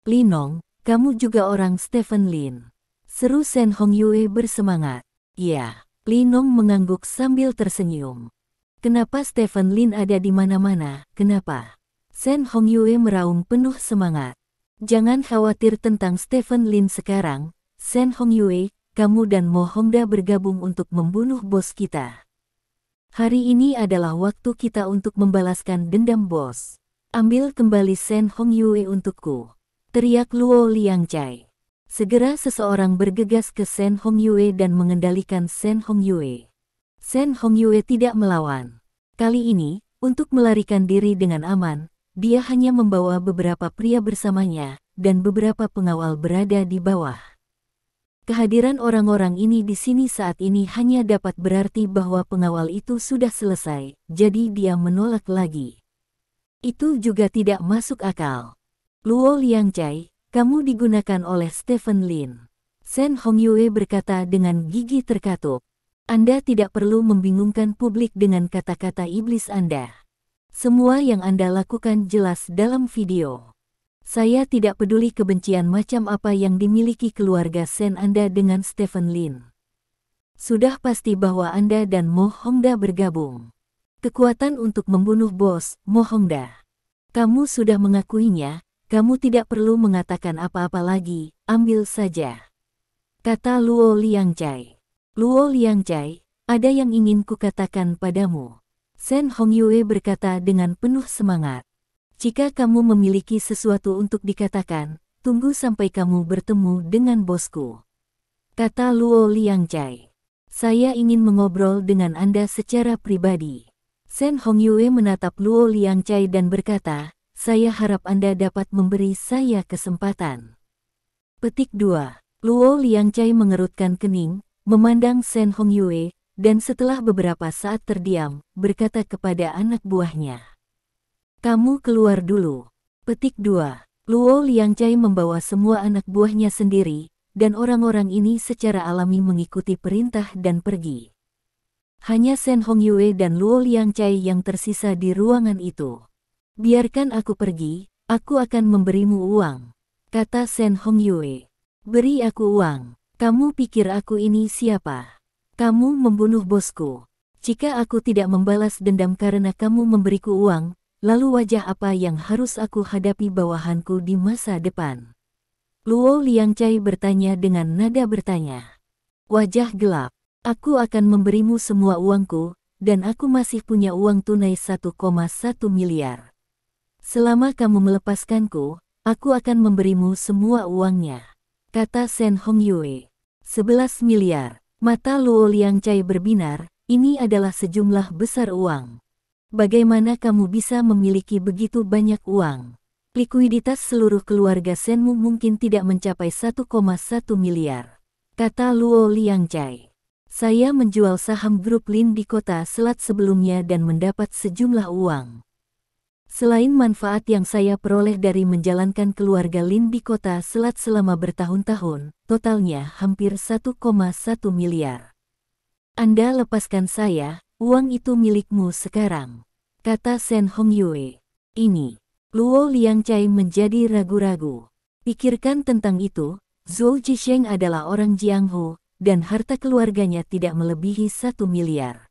Linong, kamu juga orang Stephen Lin. Seru Shen Hongyue bersemangat. Ya, Linong mengangguk sambil tersenyum. Kenapa Stephen Lin ada di mana-mana? Kenapa? Shen Hongyue meraung penuh semangat. Jangan khawatir tentang Stephen Lin sekarang, Shen Hongyue, kamu dan Mo Hongda bergabung untuk membunuh bos kita. Hari ini adalah waktu kita untuk membalaskan dendam bos. Ambil kembali Shen Hongyue untukku. Teriak Luo Liangcai. Segera seseorang bergegas ke Shen Hongyue dan mengendalikan Shen Hongyue. Shen Hongyue tidak melawan. Kali ini, untuk melarikan diri dengan aman, dia hanya membawa beberapa pria bersamanya, dan beberapa pengawal berada di bawah. Kehadiran orang-orang ini di sini saat ini hanya dapat berarti bahwa pengawal itu sudah selesai, jadi dia menolak lagi. Itu juga tidak masuk akal. Luo Liangcai, kamu digunakan oleh Stephen Lin. Shen Hongyue berkata dengan gigi terkatup. Anda tidak perlu membingungkan publik dengan kata-kata iblis Anda. Semua yang Anda lakukan jelas dalam video. Saya tidak peduli kebencian macam apa yang dimiliki keluarga Sen Anda dengan Stephen Lin. Sudah pasti bahwa Anda dan Mo Hongda bergabung. Kekuatan untuk membunuh bos, Mo Hongda. Kamu sudah mengakuinya, kamu tidak perlu mengatakan apa-apa lagi, ambil saja. Kata Luo Liangcai. Luo Liangcai, ada yang ingin kukatakan padamu. Sen Hongyue berkata dengan penuh semangat. Jika kamu memiliki sesuatu untuk dikatakan, tunggu sampai kamu bertemu dengan bosku. Kata Luo Liangcai. Saya ingin mengobrol dengan Anda secara pribadi. Sen Hongyue menatap Luo Liangcai dan berkata, saya harap Anda dapat memberi saya kesempatan. Petik 2. Luo Liangcai mengerutkan kening, memandang Sen Hongyue, dan setelah beberapa saat terdiam, berkata kepada anak buahnya. Kamu keluar dulu. Petik 2. Luo Liangcai membawa semua anak buahnya sendiri, dan orang-orang ini secara alami mengikuti perintah dan pergi. Hanya Sen Hongyue dan Luo Liangcai yang tersisa di ruangan itu. Biarkan aku pergi, aku akan memberimu uang, kata Sen Hongyue. Beri aku uang. Kamu pikir aku ini siapa? Kamu membunuh bosku. Jika aku tidak membalas dendam karena kamu memberiku uang, lalu wajah apa yang harus aku hadapi bawahanku di masa depan? Luo Liangcai bertanya dengan nada bertanya. Wajah gelap. Aku akan memberimu semua uangku, dan aku masih punya uang tunai 1,1 miliar. Selama kamu melepaskanku, aku akan memberimu semua uangnya, kata Sen Hongyue. 11 miliar. Mata Luo Liangcai berbinar, ini adalah sejumlah besar uang. Bagaimana kamu bisa memiliki begitu banyak uang? Likuiditas seluruh keluarga Senmu mungkin tidak mencapai 1,1 miliar, kata Luo Liangcai. Saya menjual saham grup Lin di kota Selat sebelumnya dan mendapat sejumlah uang. Selain manfaat yang saya peroleh dari menjalankan keluarga Lin di kota Selat selama bertahun-tahun, totalnya hampir 1,1 miliar. Anda lepaskan saya, uang itu milikmu sekarang, kata Sen Hongyue. Ini, Luo Liangcai menjadi ragu-ragu. Pikirkan tentang itu, Zhou Zhisheng adalah orang Jianghu, dan harta keluarganya tidak melebihi 1 miliar.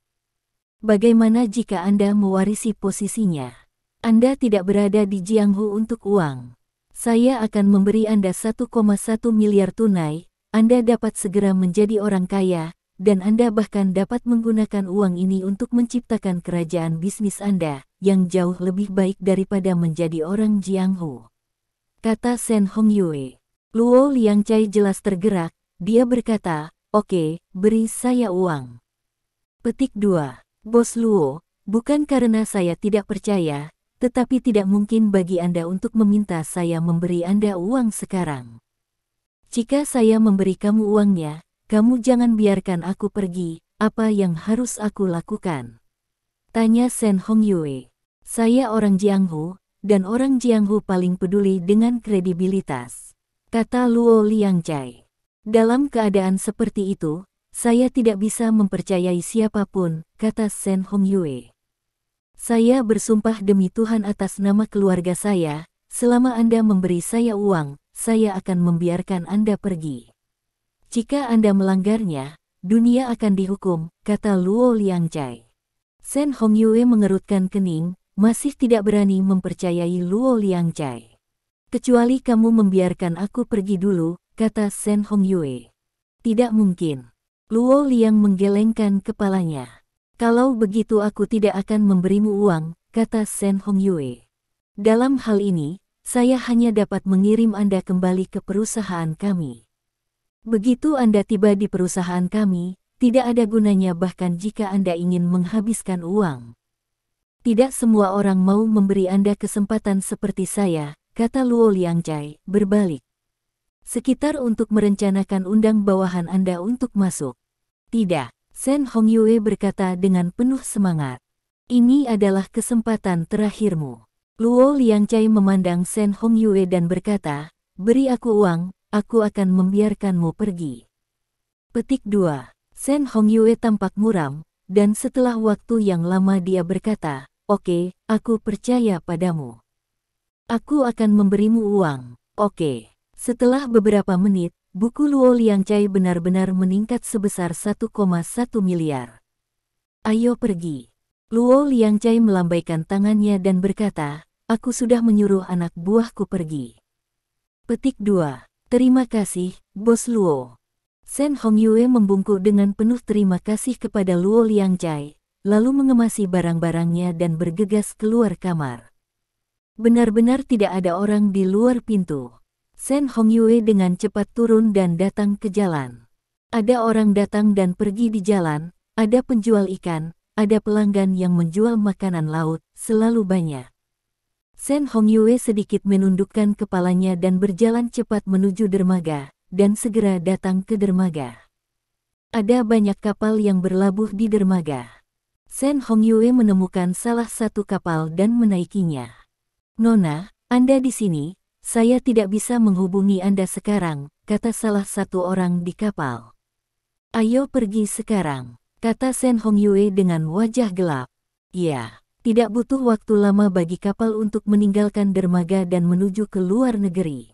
Bagaimana jika Anda mewarisi posisinya? Anda tidak berada di Jianghu untuk uang. Saya akan memberi Anda 1,1 miliar tunai, Anda dapat segera menjadi orang kaya, dan Anda bahkan dapat menggunakan uang ini untuk menciptakan kerajaan bisnis Anda, yang jauh lebih baik daripada menjadi orang Jianghu, kata Sen Hongyue. Luo Liangcai jelas tergerak, dia berkata, oke, beri saya uang. Petik 2. Bos Luo, bukan karena saya tidak percaya, tetapi tidak mungkin bagi Anda untuk meminta saya memberi Anda uang sekarang. Jika saya memberi kamu uangnya, kamu jangan biarkan aku pergi, apa yang harus aku lakukan? Tanya Sen Hongyue. Saya orang Jianghu, dan orang Jianghu paling peduli dengan kredibilitas, kata Luo Liangcai. Dalam keadaan seperti itu, saya tidak bisa mempercayai siapapun, kata Sen Hongyue. Saya bersumpah demi Tuhan atas nama keluarga saya, selama Anda memberi saya uang, saya akan membiarkan Anda pergi. Jika Anda melanggarnya, dunia akan dihukum, kata Luo Liangcai. Sen Hongyue mengerutkan kening, masih tidak berani mempercayai Luo Liangcai. Kecuali kamu membiarkan aku pergi dulu, kata Sen Hongyue. Tidak mungkin. Luo Liang menggelengkan kepalanya. Kalau begitu aku tidak akan memberimu uang, kata Sen Hongyue. Dalam hal ini, saya hanya dapat mengirim Anda kembali ke perusahaan kami. Begitu Anda tiba di perusahaan kami, tidak ada gunanya bahkan jika Anda ingin menghabiskan uang. Tidak semua orang mau memberi Anda kesempatan seperti saya, kata Luo Liangcai, berbalik. Sekitar untuk merencanakan undang bawahan Anda untuk masuk. Tidak. Sen Hongyue berkata dengan penuh semangat. Ini adalah kesempatan terakhirmu. Luo Liangcai memandang Sen Hongyue dan berkata, beri aku uang, aku akan membiarkanmu pergi. Petik 2. Sen Hongyue tampak muram, dan setelah waktu yang lama dia berkata, Oke, aku percaya padamu. Aku akan memberimu uang. Oke. Setelah beberapa menit, buku Luo Liangcai benar-benar meningkat sebesar 1,1 miliar. Ayo pergi. Luo Liangcai melambaikan tangannya dan berkata, aku sudah menyuruh anak buahku pergi. Petik 2. Terima kasih, Bos Luo. Shen Hongyue membungkuk dengan penuh terima kasih kepada Luo Liangcai, lalu mengemasi barang-barangnya dan bergegas keluar kamar. Benar-benar tidak ada orang di luar pintu. Shen Hongyue dengan cepat turun dan datang ke jalan. Ada orang datang dan pergi di jalan, ada penjual ikan, ada pelanggan yang menjual makanan laut, selalu banyak. Shen Hongyue sedikit menundukkan kepalanya dan berjalan cepat menuju dermaga, dan segera datang ke dermaga. Ada banyak kapal yang berlabuh di dermaga. Shen Hongyue menemukan salah satu kapal dan menaikinya. Nona, Anda di sini? Saya tidak bisa menghubungi Anda sekarang, kata salah satu orang di kapal. Ayo pergi sekarang, kata Shen Hongyue dengan wajah gelap. Ya, tidak butuh waktu lama bagi kapal untuk meninggalkan dermaga dan menuju ke luar negeri.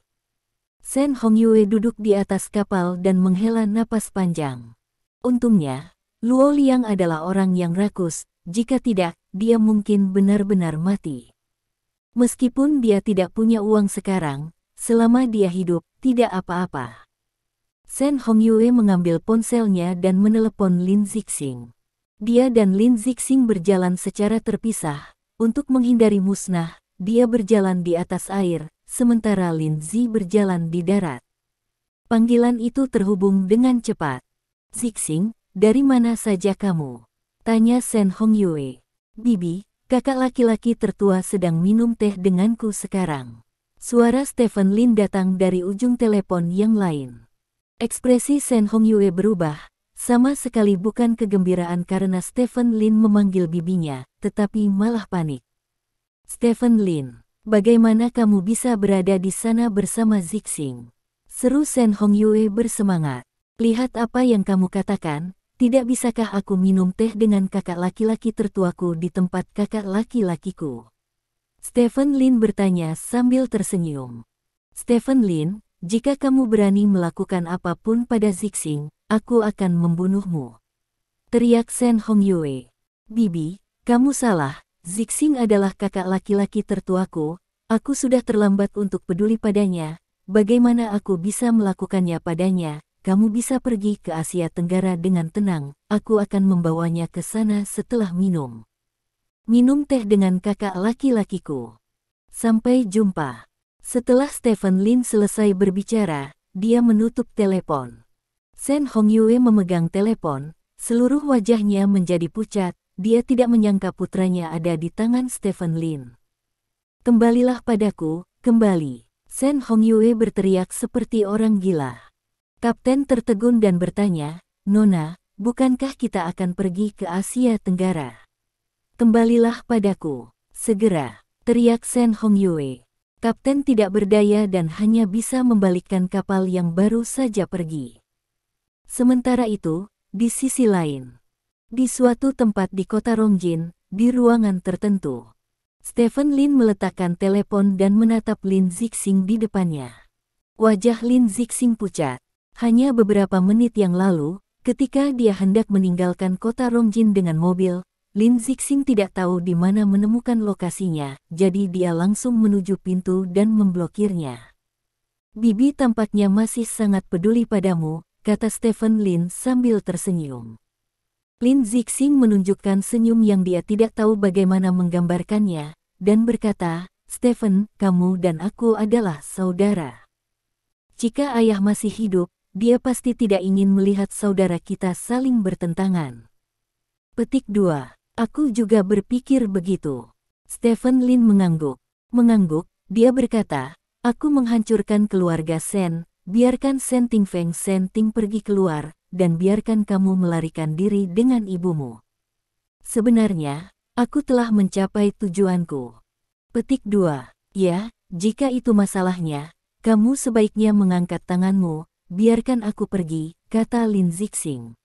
Shen Hongyue duduk di atas kapal dan menghela napas panjang. Untungnya, Luo Liang adalah orang yang rakus, jika tidak, dia mungkin benar-benar mati. Meskipun dia tidak punya uang sekarang, selama dia hidup, tidak apa-apa. Shen Hongyue mengambil ponselnya dan menelepon Lin Zixing. Dia dan Lin Zixing berjalan secara terpisah. Untuk menghindari musnah, dia berjalan di atas air, sementara Lin Zi berjalan di darat. Panggilan itu terhubung dengan cepat. Zixing, dari mana saja kamu? Tanya Shen Hongyue. Bibi, kakak laki-laki tertua sedang minum teh denganku sekarang. Suara Stephen Lin datang dari ujung telepon yang lain. Ekspresi Shen Hongyue berubah, sama sekali bukan kegembiraan karena Stephen Lin memanggil bibinya, tetapi malah panik. Stephen Lin, bagaimana kamu bisa berada di sana bersama Zixing? Seru Shen Hongyue bersemangat. Lihat apa yang kamu katakan. Tidak bisakah aku minum teh dengan kakak laki-laki tertuaku di tempat kakak laki-lakiku? Stephen Lin bertanya sambil tersenyum. Stephen Lin, jika kamu berani melakukan apapun pada Zixing, aku akan membunuhmu. Teriak Shen Hongyue. Bibi, kamu salah, Zixing adalah kakak laki-laki tertuaku, aku sudah terlambat untuk peduli padanya, bagaimana aku bisa melakukannya padanya? Kamu bisa pergi ke Asia Tenggara dengan tenang, aku akan membawanya ke sana setelah minum. Minum teh dengan kakak laki-lakiku. Sampai jumpa. Setelah Stephen Lin selesai berbicara, dia menutup telepon. Shen Hongyue memegang telepon, seluruh wajahnya menjadi pucat, dia tidak menyangka putranya ada di tangan Stephen Lin. Kembalilah padaku, kembali. Shen Hongyue berteriak seperti orang gila. Kapten tertegun dan bertanya, Nona, bukankah kita akan pergi ke Asia Tenggara? Kembalilah padaku, segera, teriak Shen Hongyue. Kapten tidak berdaya dan hanya bisa membalikkan kapal yang baru saja pergi. Sementara itu, di sisi lain, di suatu tempat di kota Rongjin, di ruangan tertentu, Stephen Lin meletakkan telepon dan menatap Lin Zixing di depannya. Wajah Lin Zixing pucat. Hanya beberapa menit yang lalu, ketika dia hendak meninggalkan kota Rongjin dengan mobil, Lin Zixing tidak tahu di mana menemukan lokasinya, jadi dia langsung menuju pintu dan memblokirnya. Bibi tampaknya masih sangat peduli padamu, kata Stephen Lin sambil tersenyum. Lin Zixing menunjukkan senyum yang dia tidak tahu bagaimana menggambarkannya, dan berkata, Stephen, kamu dan aku adalah saudara. Jika ayah masih hidup, dia pasti tidak ingin melihat saudara kita saling bertentangan. Petik 2. Aku juga berpikir begitu. Stephen Lin mengangguk. Mengangguk, dia berkata, aku menghancurkan keluarga Shen, biarkan Shen Tingfeng Shen Ting pergi keluar, dan biarkan kamu melarikan diri dengan ibumu. Sebenarnya, aku telah mencapai tujuanku. Petik 2. Ya, jika itu masalahnya, kamu sebaiknya mengangkat tanganmu, biarkan aku pergi, kata Lin Zixing.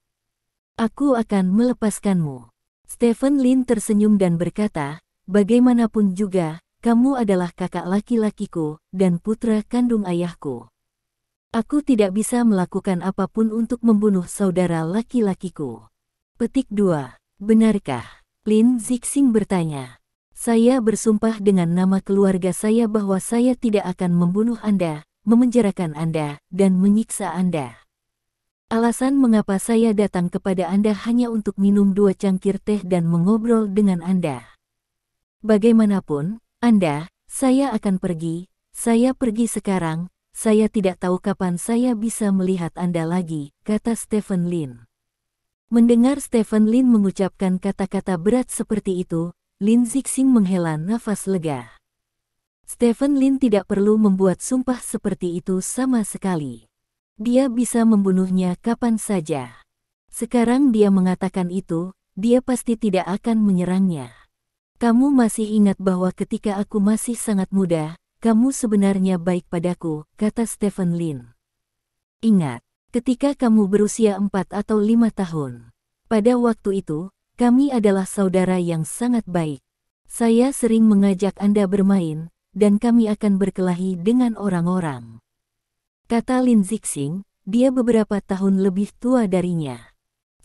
Aku akan melepaskanmu. Stephen Lin tersenyum dan berkata, bagaimanapun juga, kamu adalah kakak laki-lakiku dan putra kandung ayahku. Aku tidak bisa melakukan apapun untuk membunuh saudara laki-lakiku. Petik 2. Benarkah? Lin Zixing bertanya. Saya bersumpah dengan nama keluarga saya bahwa saya tidak akan membunuh Anda, memenjarakan Anda, dan menyiksa Anda. Alasan mengapa saya datang kepada Anda hanya untuk minum 2 cangkir teh dan mengobrol dengan Anda. Bagaimanapun, Anda, saya akan pergi, saya pergi sekarang. Saya tidak tahu kapan saya bisa melihat Anda lagi, kata Stephen Lin. Mendengar Stephen Lin mengucapkan kata-kata berat seperti itu, Lin Zixing menghela nafas lega. Stephen Lin tidak perlu membuat sumpah seperti itu sama sekali. Dia bisa membunuhnya kapan saja. Sekarang dia mengatakan itu, dia pasti tidak akan menyerangnya. Kamu masih ingat bahwa ketika aku masih sangat muda, kamu sebenarnya baik padaku, kata Stephen Lin. Ingat, ketika kamu berusia 4 atau 5 tahun. Pada waktu itu, kami adalah saudara yang sangat baik. Saya sering mengajak Anda bermain, dan kami akan berkelahi dengan orang-orang. Kata Lin Zixing, dia beberapa tahun lebih tua darinya.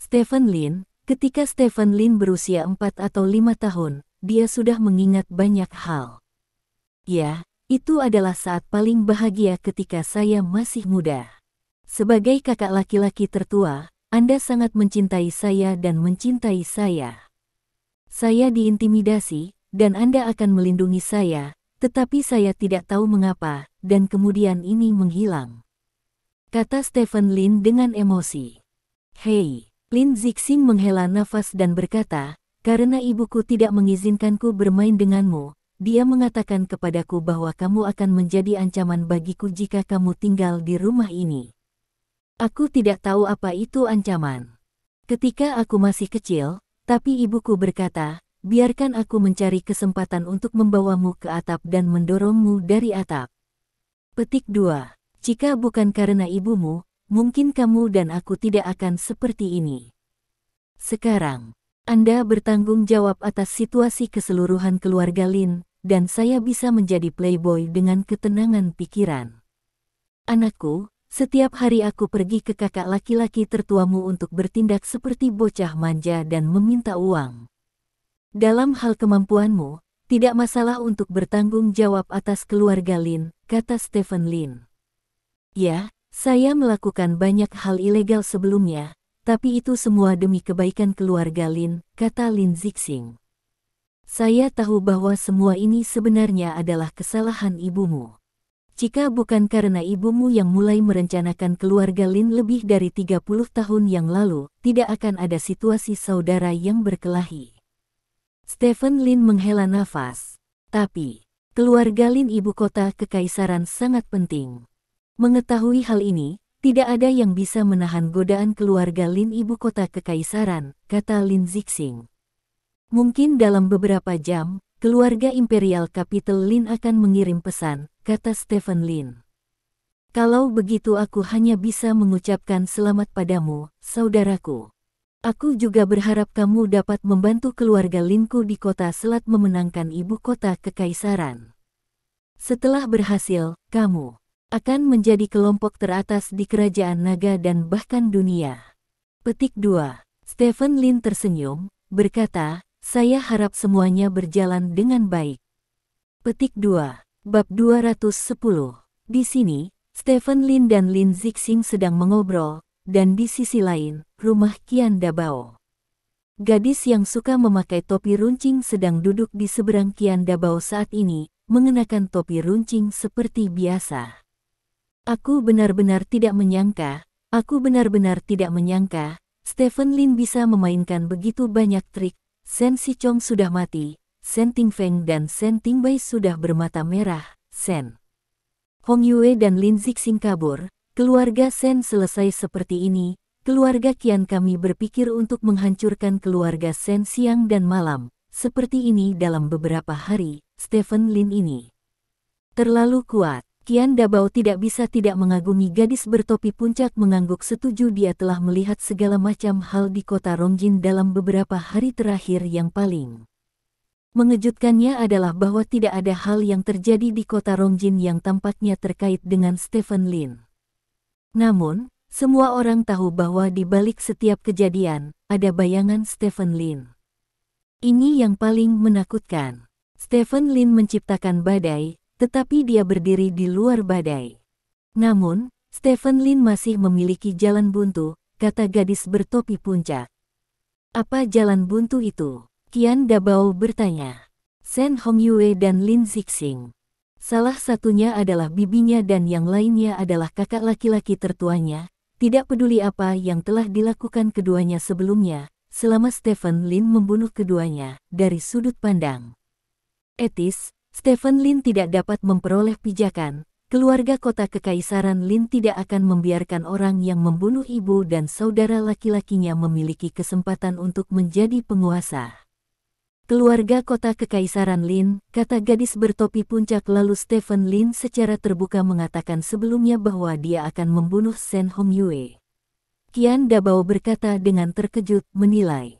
Stephen Lin, ketika Stephen Lin berusia 4 atau 5 tahun, dia sudah mengingat banyak hal. Ya, itu adalah saat paling bahagia ketika saya masih muda. Sebagai kakak laki-laki tertua, Anda sangat mencintai saya dan mencintai saya. Saya diintimidasi, dan Anda akan melindungi saya, tetapi saya tidak tahu mengapa, dan kemudian ini menghilang. Kata Stephen Lin dengan emosi. Hei, Lin Zixing menghela nafas dan berkata, karena ibuku tidak mengizinkanku bermain denganmu, dia mengatakan kepadaku bahwa kamu akan menjadi ancaman bagiku jika kamu tinggal di rumah ini. Aku tidak tahu apa itu ancaman. Ketika aku masih kecil, tapi ibuku berkata, biarkan aku mencari kesempatan untuk membawamu ke atap dan mendorongmu dari atap. Petik 2. Jika bukan karena ibumu, mungkin kamu dan aku tidak akan seperti ini. Sekarang, Anda bertanggung jawab atas situasi keseluruhan keluarga Lin, dan saya bisa menjadi playboy dengan ketenangan pikiran. Anakku, setiap hari aku pergi ke kakak laki-laki tertuamu untuk bertindak seperti bocah manja dan meminta uang. Dalam hal kemampuanmu, tidak masalah untuk bertanggung jawab atas keluarga Lin, kata Stephen Lin. Ya, saya melakukan banyak hal ilegal sebelumnya, tapi itu semua demi kebaikan keluarga Lin, kata Lin Zixing. Saya tahu bahwa semua ini sebenarnya adalah kesalahan ibumu. Jika bukan karena ibumu yang mulai merencanakan keluarga Lin lebih dari 30 tahun yang lalu, tidak akan ada situasi saudara yang berkelahi. Stephen Lin menghela nafas. Tapi, keluarga Lin ibu kota kekaisaran sangat penting. Mengetahui hal ini, tidak ada yang bisa menahan godaan keluarga Lin ibu kota kekaisaran, kata Lin Zixing. Mungkin dalam beberapa jam, keluarga Imperial Capital Lin akan mengirim pesan, kata Stephen Lin. Kalau begitu aku hanya bisa mengucapkan selamat padamu, saudaraku. Aku juga berharap kamu dapat membantu keluarga Linku di kota Selat memenangkan ibu kota kekaisaran. Setelah berhasil, kamu akan menjadi kelompok teratas di kerajaan naga dan bahkan dunia. Petik 2. Stephen Lin tersenyum, berkata, saya harap semuanya berjalan dengan baik. Petik 2. Bab 210. Di sini, Stephen Lin dan Lin Zixing sedang mengobrol, dan di sisi lain, rumah Qian Dabao. Gadis yang suka memakai topi runcing sedang duduk di seberang Qian Dabao saat ini, mengenakan topi runcing seperti biasa. Aku benar-benar tidak menyangka, Stephen Lin bisa memainkan begitu banyak trik. Shen Xichong sudah mati, Shen Tingfeng dan Shen Tingbai sudah bermata merah, Shen Hongyue dan Lin Zixing kabur, keluarga Shen selesai seperti ini, keluarga Qian kami berpikir untuk menghancurkan keluarga Shen siang dan malam, seperti ini dalam beberapa hari, Stephen Lin ini terlalu kuat. Qian Dabao tidak bisa tidak mengagumi gadis bertopi puncak mengangguk setuju dia telah melihat segala macam hal di kota Rongjin dalam beberapa hari terakhir yang paling Mengejutkannya adalah bahwa tidak ada hal yang terjadi di kota Rongjin yang tampaknya terkait dengan Stephen Lin. Namun, semua orang tahu bahwa di balik setiap kejadian, ada bayangan Stephen Lin. Ini yang paling menakutkan. Stephen Lin menciptakan badai, tetapi dia berdiri di luar badai. Namun, Stephen Lin masih memiliki jalan buntu, kata gadis bertopi puncak. Apa jalan buntu itu? Qian Dabao bertanya. Shen Hongyue dan Lin Zixing. Salah satunya adalah bibinya dan yang lainnya adalah kakak laki-laki tertuanya. Tidak peduli apa yang telah dilakukan keduanya sebelumnya, selama Stephen Lin membunuh keduanya, dari sudut pandang etis, Stephen Lin tidak dapat memperoleh pijakan. Keluarga kota kekaisaran Lin tidak akan membiarkan orang yang membunuh ibu dan saudara laki-lakinya memiliki kesempatan untuk menjadi penguasa. Keluarga kota kekaisaran Lin, kata gadis bertopi puncak lalu Stephen Lin secara terbuka mengatakan sebelumnya bahwa dia akan membunuh Shen Hongyue. Qian Dabao berkata dengan terkejut, menilai.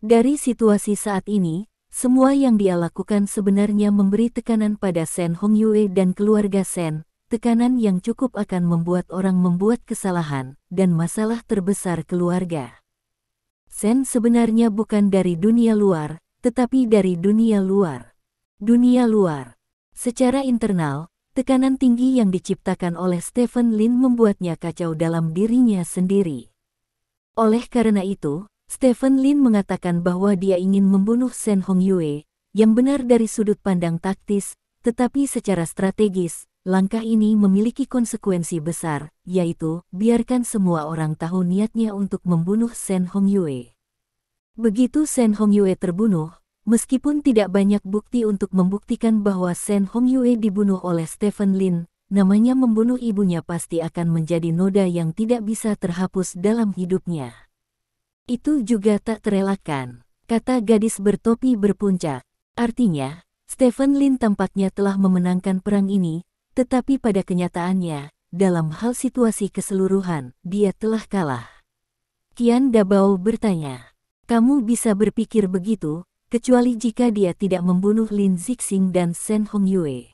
Dari situasi saat ini, semua yang dia lakukan sebenarnya memberi tekanan pada Shen Hongyue dan keluarga Shen, tekanan yang cukup akan membuat orang membuat kesalahan, dan masalah terbesar keluarga. Shen sebenarnya bukan dari dunia luar, tetapi dari dunia luar. Dunia luar. Secara internal, tekanan tinggi yang diciptakan oleh Stephen Lin membuatnya kacau dalam dirinya sendiri. Oleh karena itu, Stephen Lin mengatakan bahwa dia ingin membunuh Shen Hongyue, yang benar dari sudut pandang taktis, tetapi secara strategis, langkah ini memiliki konsekuensi besar, yaitu, biarkan semua orang tahu niatnya untuk membunuh Shen Hongyue. Begitu Shen Hongyue terbunuh, meskipun tidak banyak bukti untuk membuktikan bahwa Shen Hongyue dibunuh oleh Stephen Lin, namanya membunuh ibunya pasti akan menjadi noda yang tidak bisa terhapus dalam hidupnya. Itu juga tak terelakkan, kata gadis bertopi berpuncak. Artinya, Stephen Lin tampaknya telah memenangkan perang ini, tetapi pada kenyataannya, dalam hal situasi keseluruhan, dia telah kalah. Qian Dabao bertanya, kamu bisa berpikir begitu, kecuali jika dia tidak membunuh Lin Zixing dan Shen Hongyue.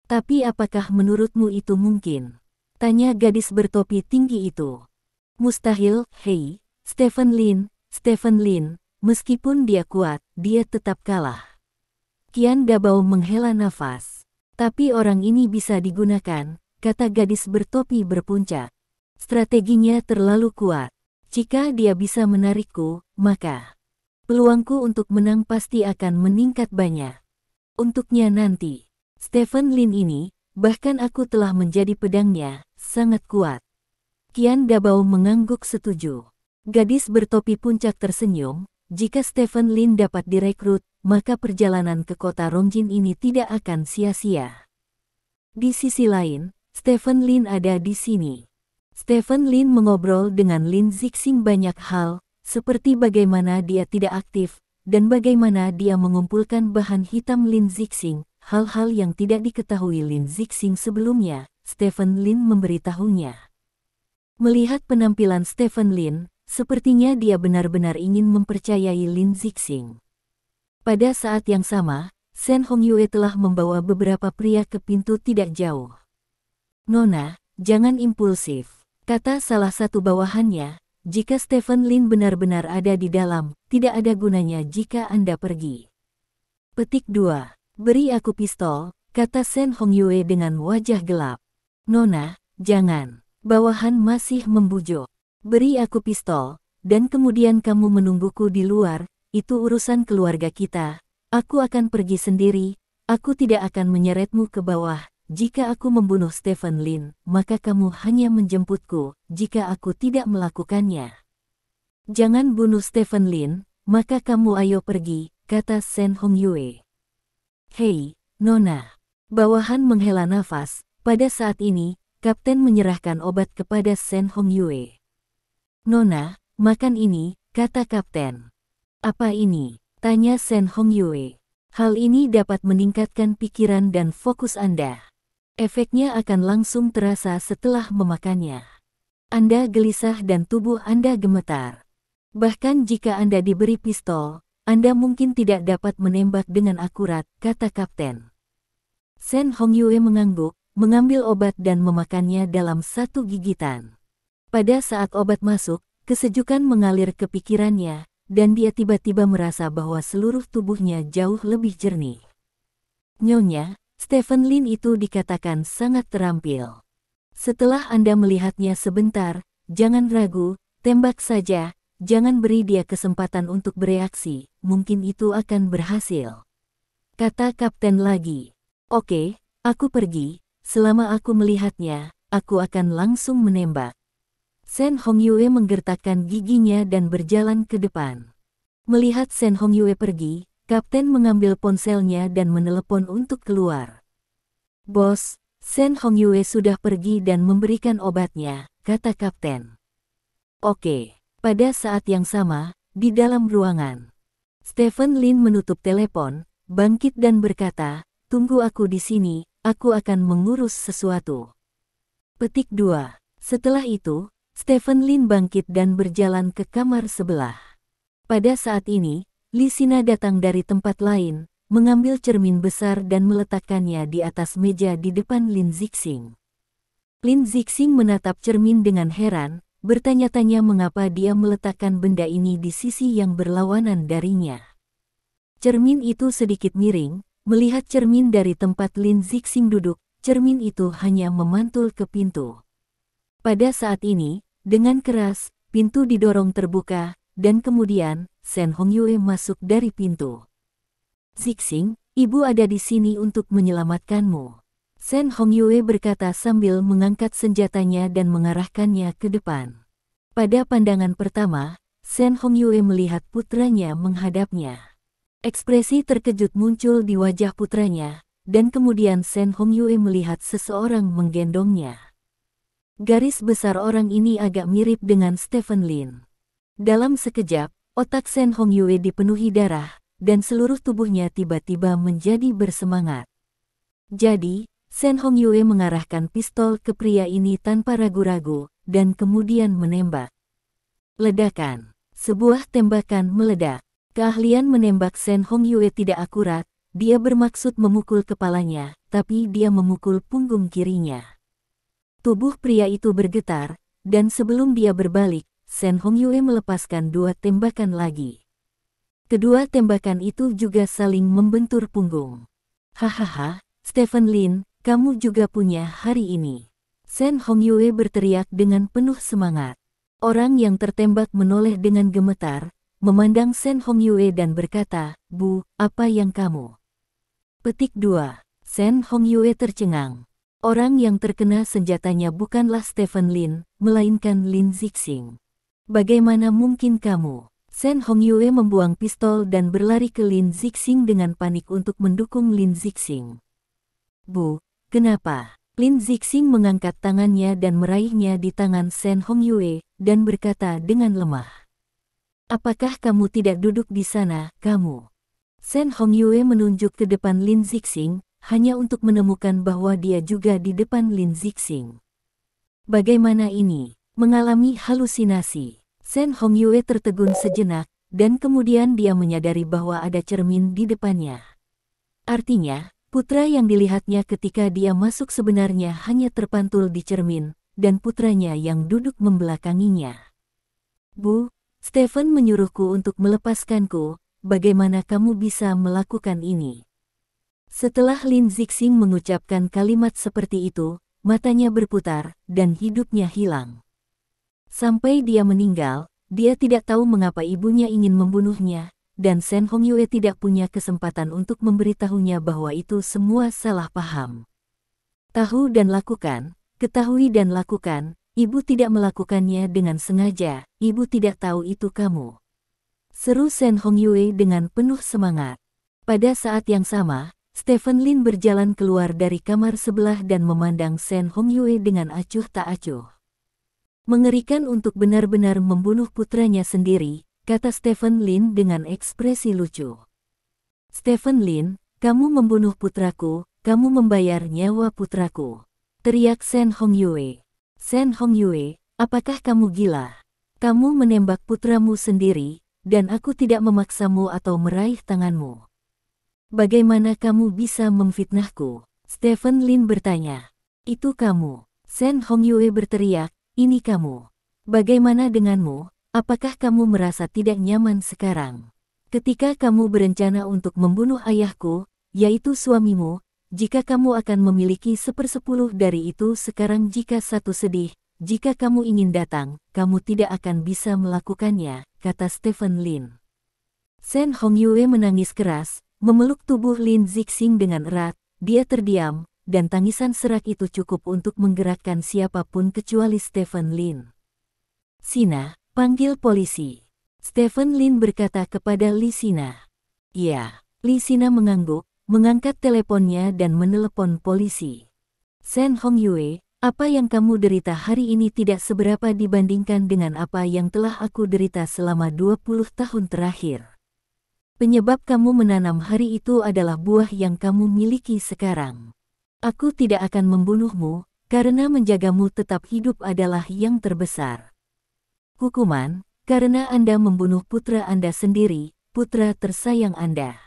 Tapi apakah menurutmu itu mungkin? Tanya gadis bertopi tinggi itu. Mustahil, hei. Stephen Lin, meskipun dia kuat, dia tetap kalah. Qian Dabao menghela nafas. Tapi orang ini bisa digunakan, kata gadis bertopi berpuncak. Strateginya terlalu kuat. Jika dia bisa menarikku, maka peluangku untuk menang pasti akan meningkat banyak. Untuknya nanti, Stephen Lin ini, bahkan aku telah menjadi pedangnya, sangat kuat. Qian Dabao mengangguk setuju. Gadis bertopi puncak tersenyum, jika Stephen Lin dapat direkrut, maka perjalanan ke kota Rongjin ini tidak akan sia-sia. Di sisi lain, Stephen Lin ada di sini. Stephen Lin mengobrol dengan Lin Zixing banyak hal, seperti bagaimana dia tidak aktif, dan bagaimana dia mengumpulkan bahan hitam Lin Zixing, hal-hal yang tidak diketahui Lin Zixing sebelumnya, Stephen Lin memberitahunya. Melihat penampilan Stephen Lin, sepertinya dia benar-benar ingin mempercayai Lin Zixing. Pada saat yang sama, Shen Hongyue telah membawa beberapa pria ke pintu tidak jauh. Nona, jangan impulsif, kata salah satu bawahannya, jika Stephen Lin benar-benar ada di dalam, tidak ada gunanya jika Anda pergi. Petik 2. Beri aku pistol, kata Shen Hongyue dengan wajah gelap. Nona, jangan. Bawahan masih membujuk. Beri aku pistol, dan kemudian kamu menungguku di luar, itu urusan keluarga kita. Aku akan pergi sendiri, aku tidak akan menyeretmu ke bawah. Jika aku membunuh Stephen Lin, maka kamu hanya menjemputku, jika aku tidak melakukannya. Jangan bunuh Stephen Lin, maka kamu ayo pergi, kata Shen Hongyue. Hei, Nona. Bawahan menghela nafas, pada saat ini, Kapten menyerahkan obat kepada Shen Hongyue. Nona, makan ini, kata Kapten. Apa ini? Tanya Shen Hongyue. Hal ini dapat meningkatkan pikiran dan fokus Anda. Efeknya akan langsung terasa setelah memakannya. Anda gelisah dan tubuh Anda gemetar. Bahkan jika Anda diberi pistol, Anda mungkin tidak dapat menembak dengan akurat, kata kapten. Shen Hongyue mengangguk, mengambil obat dan memakannya dalam satu gigitan. Pada saat obat masuk, kesejukan mengalir ke pikirannya, dan dia tiba-tiba merasa bahwa seluruh tubuhnya jauh lebih jernih. Nyonya, Stephen Lin itu dikatakan sangat terampil. Setelah Anda melihatnya sebentar, jangan ragu, tembak saja, jangan beri dia kesempatan untuk bereaksi, mungkin itu akan berhasil. Kata kapten lagi. Oke, aku pergi, selama aku melihatnya, aku akan langsung menembak. Shen Hongyue menggertakkan giginya dan berjalan ke depan. Melihat Shen Hongyue pergi, kapten mengambil ponselnya dan menelepon untuk keluar. Bos, Shen Hongyue sudah pergi dan memberikan obatnya, kata kapten. Oke, pada saat yang sama, di dalam ruangan. Stephen Lin menutup telepon, bangkit dan berkata, tunggu aku di sini, aku akan mengurus sesuatu. Petik 2. Setelah itu, Stephen Lin bangkit dan berjalan ke kamar sebelah. Pada saat ini, Li Sina datang dari tempat lain, mengambil cermin besar dan meletakkannya di atas meja di depan Lin Zixing. Lin Zixing menatap cermin dengan heran, bertanya-tanya mengapa dia meletakkan benda ini di sisi yang berlawanan darinya. Cermin itu sedikit miring, melihat cermin dari tempat Lin Zixing duduk, cermin itu hanya memantul ke pintu. Pada saat ini, dengan keras, pintu didorong terbuka, dan kemudian, Shen Hongyue masuk dari pintu. Zixing, ibu ada di sini untuk menyelamatkanmu. Shen Hongyue berkata sambil mengangkat senjatanya dan mengarahkannya ke depan. Pada pandangan pertama, Shen Hongyue melihat putranya menghadapnya. Ekspresi terkejut muncul di wajah putranya, dan kemudian Shen Hongyue melihat seseorang menggendongnya. Garis besar orang ini agak mirip dengan Stephen Lin. Dalam sekejap, otak Shen Hongyue dipenuhi darah, dan seluruh tubuhnya tiba-tiba menjadi bersemangat. Jadi, Shen Hongyue mengarahkan pistol ke pria ini tanpa ragu-ragu, dan kemudian menembak. Ledakan. Sebuah tembakan meledak. Keahlian menembak Shen Hongyue tidak akurat, dia bermaksud memukul kepalanya, tapi dia memukul punggung kirinya. Tubuh pria itu bergetar, dan sebelum dia berbalik, Shen Hongyue melepaskan 2 tembakan lagi. Kedua tembakan itu juga saling membentur punggung. Hahaha, Stephen Lin, kamu juga punya hari ini. Shen Hongyue berteriak dengan penuh semangat. Orang yang tertembak menoleh dengan gemetar, memandang Shen Hongyue dan berkata, Bu, apa yang kamu? Petik 2. Shen Hongyue tercengang. Orang yang terkena senjatanya bukanlah Stephen Lin, melainkan Lin Zixing. Bagaimana mungkin kamu? Shen Hongyue membuang pistol dan berlari ke Lin Zixing dengan panik untuk mendukung Lin Zixing. Bu, kenapa? Lin Zixing mengangkat tangannya dan meraihnya di tangan Shen Hongyue, dan berkata dengan lemah. Apakah kamu tidak duduk di sana, kamu? Shen Hongyue menunjuk ke depan Lin Zixing, hanya untuk menemukan bahwa dia juga di depan Lin Zixing. Bagaimana ini? Mengalami halusinasi. Shen Hongyue tertegun sejenak, dan kemudian dia menyadari bahwa ada cermin di depannya. Artinya, putra yang dilihatnya ketika dia masuk sebenarnya hanya terpantul di cermin, dan putranya yang duduk membelakanginya. Bu, Stephen menyuruhku untuk melepaskanku, bagaimana kamu bisa melakukan ini? Setelah Lin Zixing mengucapkan kalimat seperti itu, matanya berputar, dan hidupnya hilang. Sampai dia meninggal, dia tidak tahu mengapa ibunya ingin membunuhnya, dan Shen Hongyue tidak punya kesempatan untuk memberitahunya bahwa itu semua salah paham. Tahu dan lakukan, ketahui dan lakukan, ibu tidak melakukannya dengan sengaja, ibu tidak tahu itu kamu. Seru Shen Hongyue dengan penuh semangat. Pada saat yang sama, Stephen Lin berjalan keluar dari kamar sebelah dan memandang Shen Hongyue dengan acuh tak acuh. Mengerikan untuk benar-benar membunuh putranya sendiri, kata Stephen Lin dengan ekspresi lucu. Stephen Lin, kamu membunuh putraku, kamu membayar nyawa putraku. Teriak Shen Hongyue. Shen Hongyue, apakah kamu gila? Kamu menembak putramu sendiri, dan aku tidak memaksamu atau meraih tanganmu. Bagaimana kamu bisa memfitnahku? Stephen Lin bertanya. Itu kamu. Shen Hongyue berteriak, ini kamu. Bagaimana denganmu? Apakah kamu merasa tidak nyaman sekarang? Ketika kamu berencana untuk membunuh ayahku, yaitu suamimu, jika kamu akan memiliki 1/10 dari itu sekarang jika satu sedih, jika kamu ingin datang, kamu tidak akan bisa melakukannya, kata Stephen Lin. Shen Hongyue menangis keras, memeluk tubuh Lin Zixing dengan erat, dia terdiam, dan tangisan serak itu cukup untuk menggerakkan siapapun kecuali Stephen Lin. Sina, panggil polisi. Stephen Lin berkata kepada Li Sina. Iya. Li Sina mengangguk, mengangkat teleponnya dan menelepon polisi. Shen Hongyue, apa yang kamu derita hari ini tidak seberapa dibandingkan dengan apa yang telah aku derita selama 20 tahun terakhir. Penyebab kamu menanam hari itu adalah buah yang kamu miliki sekarang. Aku tidak akan membunuhmu, karena menjagamu tetap hidup adalah yang terbesar. Hukuman, karena Anda membunuh putra Anda sendiri, putra tersayang Anda.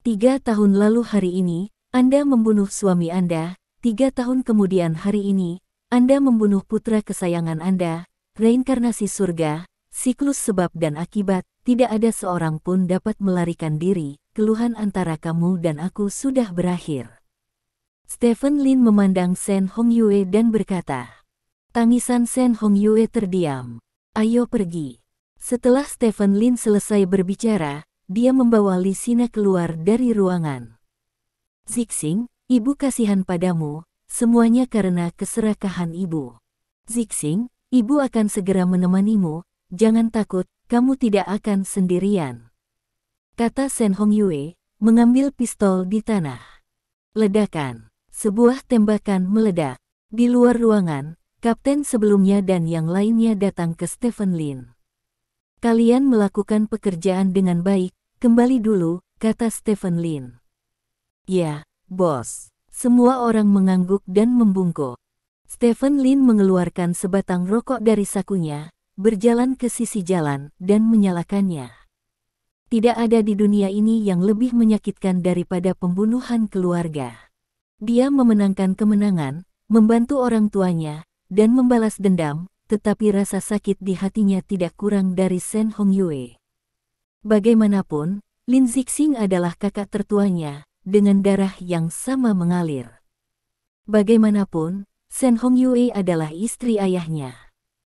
3 tahun lalu hari ini, Anda membunuh suami Anda, 3 tahun kemudian hari ini, Anda membunuh putra kesayangan Anda, reinkarnasi surga, siklus sebab dan akibat, tidak ada seorang pun dapat melarikan diri, keluhan antara kamu dan aku sudah berakhir. Stephen Lin memandang Shen Hongyue dan berkata. Tangisan Shen Hongyue terdiam. Ayo pergi. Setelah Stephen Lin selesai berbicara, dia membawa Li Sina keluar dari ruangan. Zixing, ibu kasihan padamu, semuanya karena keserakahan ibu. Zixing, ibu akan segera menemanimu, jangan takut, kamu tidak akan sendirian. Kata Shen Hongyue, mengambil pistol di tanah. Ledakan. Sebuah tembakan meledak. Di luar ruangan, kapten sebelumnya dan yang lainnya datang ke Stephen Lin. Kalian melakukan pekerjaan dengan baik, kembali dulu, kata Stephen Lin. Ya, bos. Semua orang mengangguk dan membungkuk. Stephen Lin mengeluarkan sebatang rokok dari sakunya, berjalan ke sisi jalan, dan menyalakannya. Tidak ada di dunia ini yang lebih menyakitkan daripada pembunuhan keluarga. Dia memenangkan kemenangan, membantu orang tuanya, dan membalas dendam, tetapi rasa sakit di hatinya tidak kurang dari Shen Hongyue. Bagaimanapun, Lin Zixing adalah kakak tertuanya, dengan darah yang sama mengalir. Bagaimanapun, Shen Hongyue adalah istri ayahnya.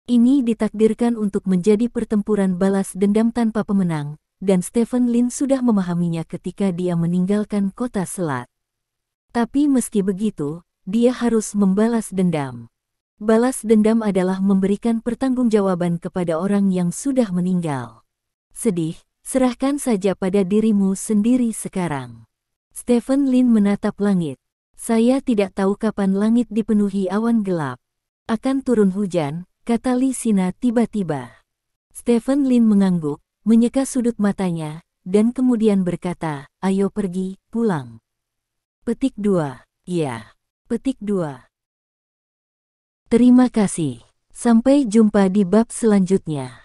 Ini ditakdirkan untuk menjadi pertempuran balas dendam tanpa pemenang, dan Stephen Lin sudah memahaminya ketika dia meninggalkan kota Selat. Tapi meski begitu, dia harus membalas dendam. Balas dendam adalah memberikan pertanggungjawaban kepada orang yang sudah meninggal. Sedih, serahkan saja pada dirimu sendiri sekarang. Stephen Lin menatap langit. Saya tidak tahu kapan langit dipenuhi awan gelap. Akan turun hujan, kata Li Sina tiba-tiba. Stephen Lin mengangguk, menyeka sudut matanya, dan kemudian berkata, ayo pergi, pulang. Petik 2. Ya. Petik 2. Terima kasih. Sampai jumpa di bab selanjutnya.